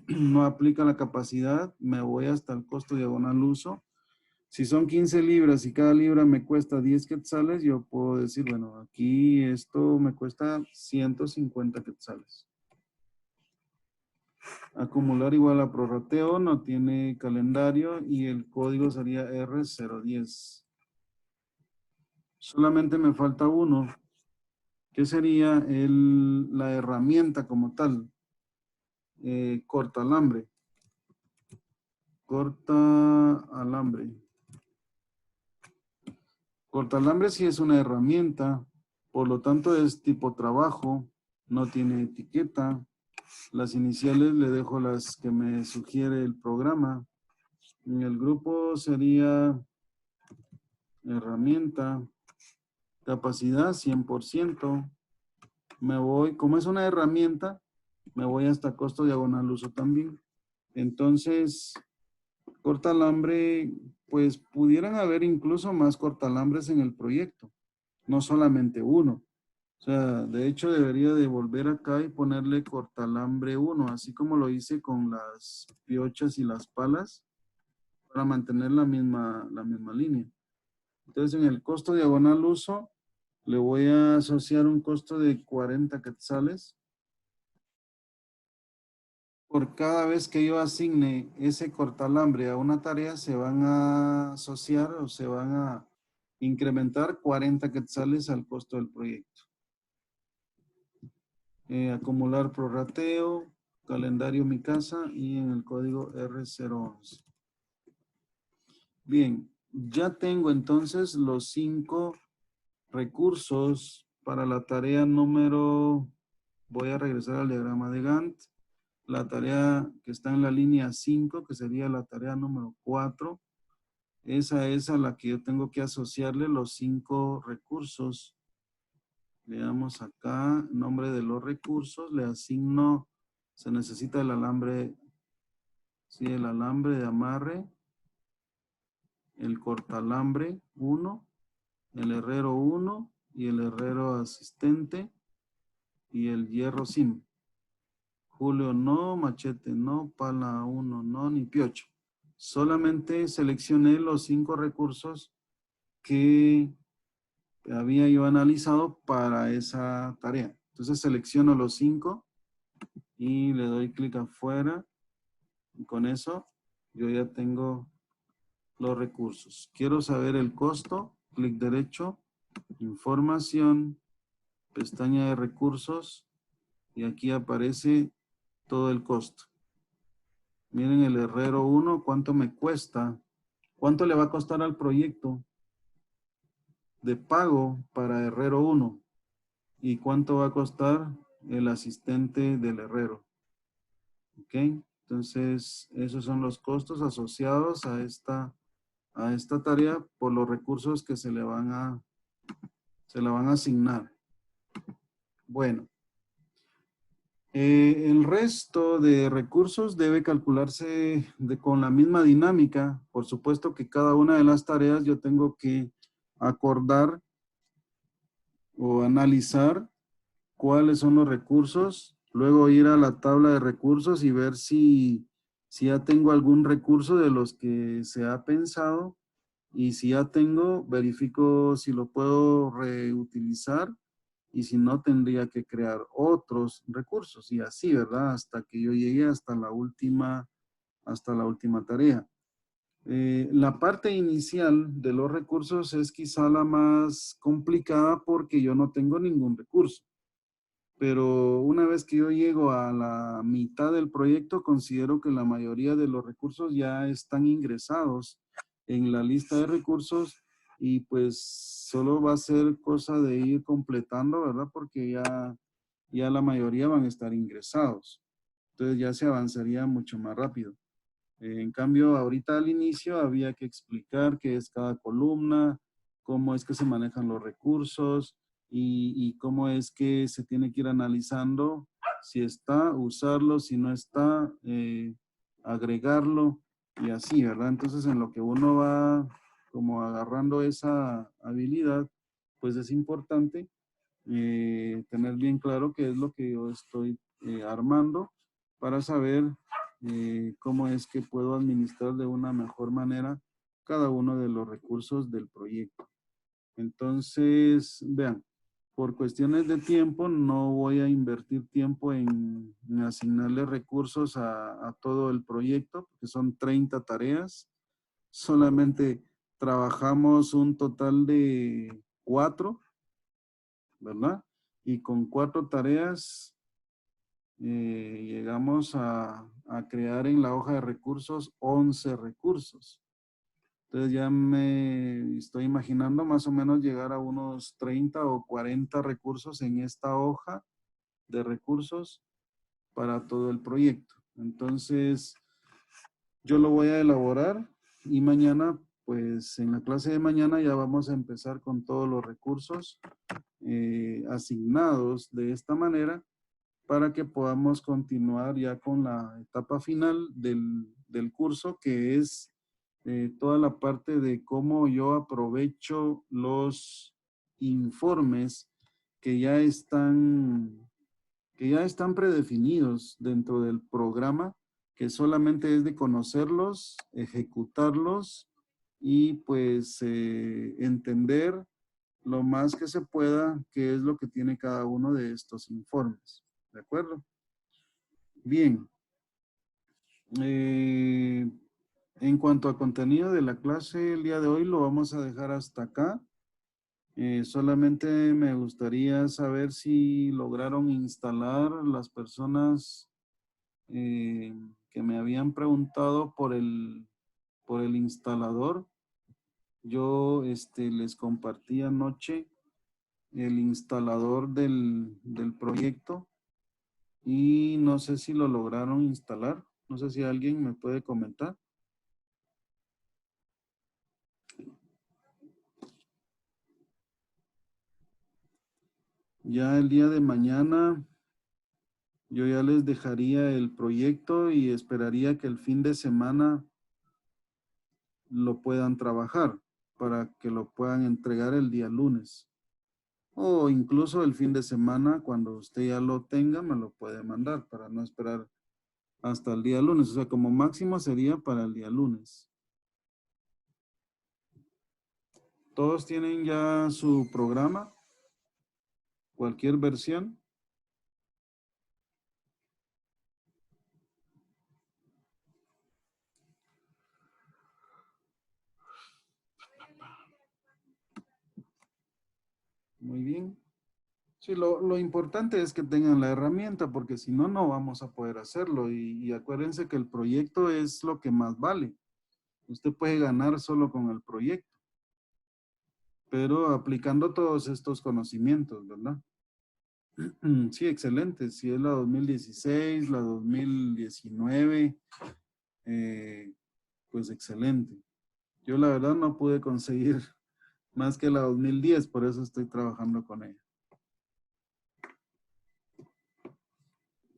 No aplica la capacidad. Me voy hasta el costo diagonal uso. Si son 15 libras y cada libra me cuesta 10 quetzales, yo puedo decir, bueno, aquí esto me cuesta 150 quetzales. Acumular igual a prorrateo, no tiene calendario y el código sería R010. Solamente me falta uno, que sería la herramienta como tal. Corta alambre. Corta alambre. Corta alambre sí es una herramienta, por lo tanto es tipo trabajo, no tiene etiqueta. Las iniciales le dejo las que me sugiere el programa. En el grupo sería herramienta, capacidad 100%. Me voy, como es una herramienta, me voy hasta costo diagonal uso también. Entonces, cortalambre, pues pudieran haber incluso más cortalambres en el proyecto, no solamente uno. O sea, de hecho debería de volver acá y ponerle cortalambre 1, así como lo hice con las piochas y las palas, para mantener la misma línea. Entonces, en el costo diagonal uso, le voy a asociar un costo de 40 quetzales. Por cada vez que yo asigne ese cortalambre a una tarea, se van a asociar o se van a incrementar 40 quetzales al costo del proyecto. Acumular prorrateo, calendario mi casa y en el código R011. Bien, ya tengo entonces los 5 recursos para la tarea número, voy a regresar al diagrama de Gantt, la tarea que está en la línea 5, que sería la tarea número 4, esa es a la que yo tengo que asociarle los 5 recursos. Veamos acá, nombre de los recursos, le asigno, se necesita el alambre, sí, el alambre de amarre, el cortalambre 1, el herrero 1 y el herrero asistente y el hierro sim. Julio no, machete no, pala 1 no, ni piocho. Solamente seleccioné los 5 recursos que había yo analizado para esa tarea. Entonces selecciono los 5 y le doy clic afuera. Y con eso yo ya tengo los recursos. Quiero saber el costo, clic derecho, información, pestaña de recursos y aquí aparece todo el costo. Miren el herrero 1, cuánto me cuesta, cuánto le va a costar al proyecto de pago para herrero 1 y cuánto va a costar el asistente del herrero. ¿Ok? Entonces, esos son los costos asociados a esta tarea por los recursos que se la van a asignar. Bueno, el resto de recursos debe calcularse con la misma dinámica. Por supuesto que cada una de las tareas yo tengo que acordar o analizar cuáles son los recursos, luego ir a la tabla de recursos y ver si ya tengo algún recurso de los que se ha pensado y si ya tengo, verifico si lo puedo reutilizar y si no, tendría que crear otros recursos y así, ¿verdad? Hasta que yo llegue hasta la última tarea. La parte inicial de los recursos es quizá la más complicada porque yo no tengo ningún recurso. pero una vez que yo llego a la mitad del proyecto, considero que la mayoría de los recursos ya están ingresados en la lista de recursos y pues solo va a ser cosa de ir completando, ¿verdad? Porque ya la mayoría van a estar ingresados. Entonces ya se avanzaría mucho más rápido. En cambio, ahorita al inicio había que explicar qué es cada columna, cómo es que se manejan los recursos y cómo es que se tiene que ir analizando si está, usarlo, si no está, agregarlo y así, ¿verdad? Entonces, en lo que uno va como agarrando esa habilidad, pues es importante tener bien claro qué es lo que yo estoy armando para saber cómo es que puedo administrar de una mejor manera cada uno de los recursos del proyecto. Entonces, vean, por cuestiones de tiempo no voy a invertir tiempo en asignarle recursos a todo el proyecto, porque son 30 tareas. Solamente trabajamos un total de 4, ¿verdad? Y con 4 tareas llegamos a crear en la hoja de recursos 11 recursos. Entonces ya me estoy imaginando más o menos llegar a unos 30 o 40 recursos en esta hoja de recursos para todo el proyecto. Entonces yo lo voy a elaborar y mañana, pues en la clase de mañana ya vamos a empezar con todos los recursos asignados de esta manera para que podamos continuar ya con la etapa final del curso, que es toda la parte de cómo yo aprovecho los informes que ya están, que ya están predefinidos dentro del programa, que solamente es de conocerlos, ejecutarlos y pues entender lo más que se pueda qué es lo que tiene cada uno de estos informes. ¿De acuerdo? Bien. Eh, en cuanto a contenido de la clase, el día de hoy lo vamos a dejar hasta acá. Solamente me gustaría saber si lograron instalar las personas que me habían preguntado por el instalador. Yo les compartí anoche el instalador del proyecto y no sé si lo lograron instalar. No sé si alguien me puede comentar. Ya el día de mañana yo ya les dejaría el proyecto y esperaría que el fin de semana lo puedan trabajar para que lo puedan entregar el día lunes. O incluso el fin de semana, cuando usted ya lo tenga, me lo puede mandar para no esperar hasta el día lunes. O sea, como máximo sería para el día lunes. Todos tienen ya su programa, cualquier versión. Muy bien. Sí, lo importante es que tengan la herramienta, porque si no, no vamos a poder hacerlo. Y acuérdense que el proyecto es lo que más vale. Usted puede ganar solo con el proyecto, pero aplicando todos estos conocimientos, ¿verdad? Sí, excelente. Si es la 2016, la 2019, eh, pues excelente. Yo la verdad no pude conseguir más que la 2010, por eso estoy trabajando con ella.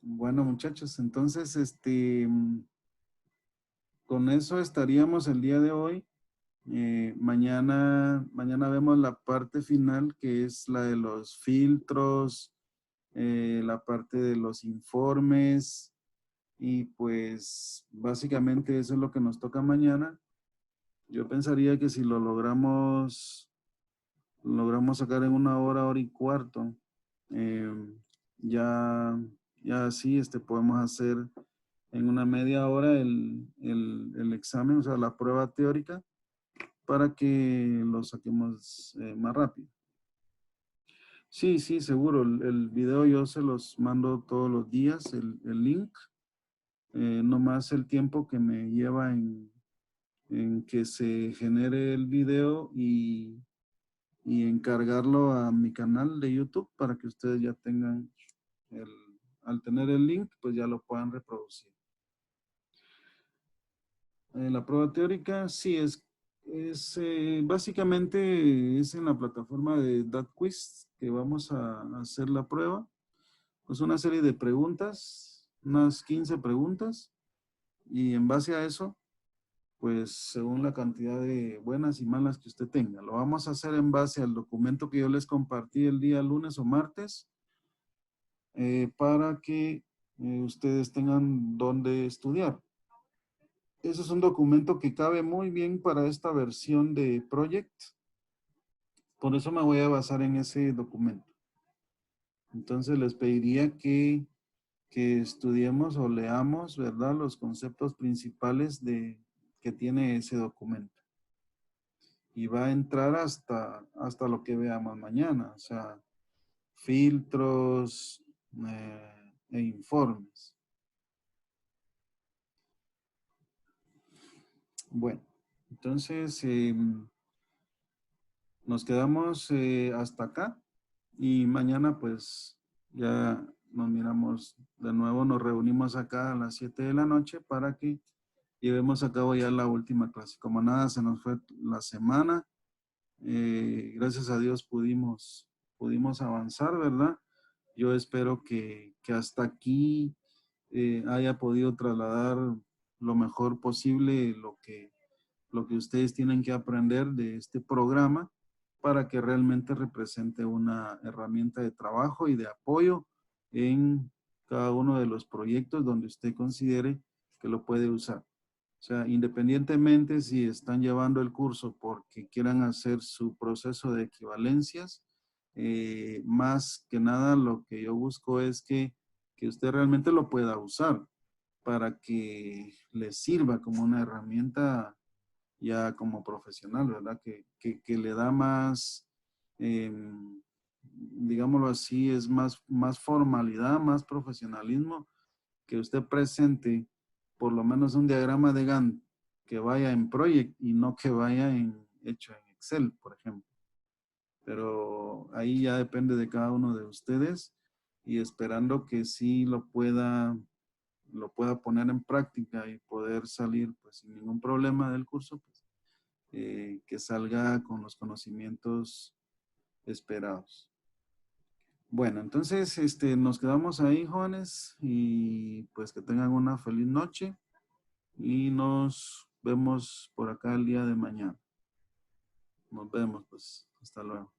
Bueno, muchachos, entonces, con eso estaríamos el día de hoy. Mañana vemos la parte final, que es la de los filtros, la parte de los informes, y pues básicamente eso es lo que nos toca mañana. Yo pensaría que si logramos sacar en una hora, hora y cuarto, eh, ya, ya sí, podemos hacer en una media hora el examen, o sea, la prueba teórica, para que lo saquemos más rápido. Sí, sí, seguro. El video yo se los mando todos los días, el link. No más el tiempo que me lleva en que se genere el video y encargarlo a mi canal de YouTube para que ustedes ya tengan el, al tener el link, pues ya lo puedan reproducir. La prueba teórica, sí, básicamente es en la plataforma de DatQuiz que vamos a hacer la prueba. Pues una serie de preguntas, unas 15 preguntas, y en base a eso, pues según la cantidad de buenas y malas que usted tenga. Lo vamos a hacer en base al documento que yo les compartí el día lunes o martes, para que ustedes tengan donde estudiar. Ese es un documento que cabe muy bien para esta versión de Project. Por eso me voy a basar en ese documento. Entonces les pediría que estudiemos o leamos, ¿verdad? Los conceptos principales que tiene ese documento. Y va a entrar hasta lo que veamos mañana, o sea, filtros e informes. Bueno, entonces nos quedamos hasta acá y mañana pues ya nos miramos de nuevo, nos reunimos acá a las 7 de la noche para que llevemos a cabo ya la última clase. Como nada, se nos fue la semana. Gracias a Dios pudimos avanzar, ¿verdad? Yo espero que hasta aquí haya podido trasladar lo mejor posible lo que ustedes tienen que aprender de este programa para que realmente represente una herramienta de trabajo y de apoyo en cada uno de los proyectos donde usted considere que lo puede usar. O sea, independientemente si están llevando el curso porque quieran hacer su proceso de equivalencias, más que nada lo que yo busco es que usted realmente lo pueda usar para que le sirva como una herramienta ya como profesional, ¿verdad? Que le da más, digámoslo así, es más formalidad, más profesionalismo, que usted presente por lo menos un diagrama de Gantt que vaya en Project y no que vaya hecho en Excel, por ejemplo. Pero ahí ya depende de cada uno de ustedes y esperando que sí lo pueda poner en práctica y poder salir pues sin ningún problema del curso, pues que salga con los conocimientos esperados. Bueno, entonces nos quedamos ahí, jóvenes, y pues que tengan una feliz noche y nos vemos por acá el día de mañana. Nos vemos, pues. Hasta luego.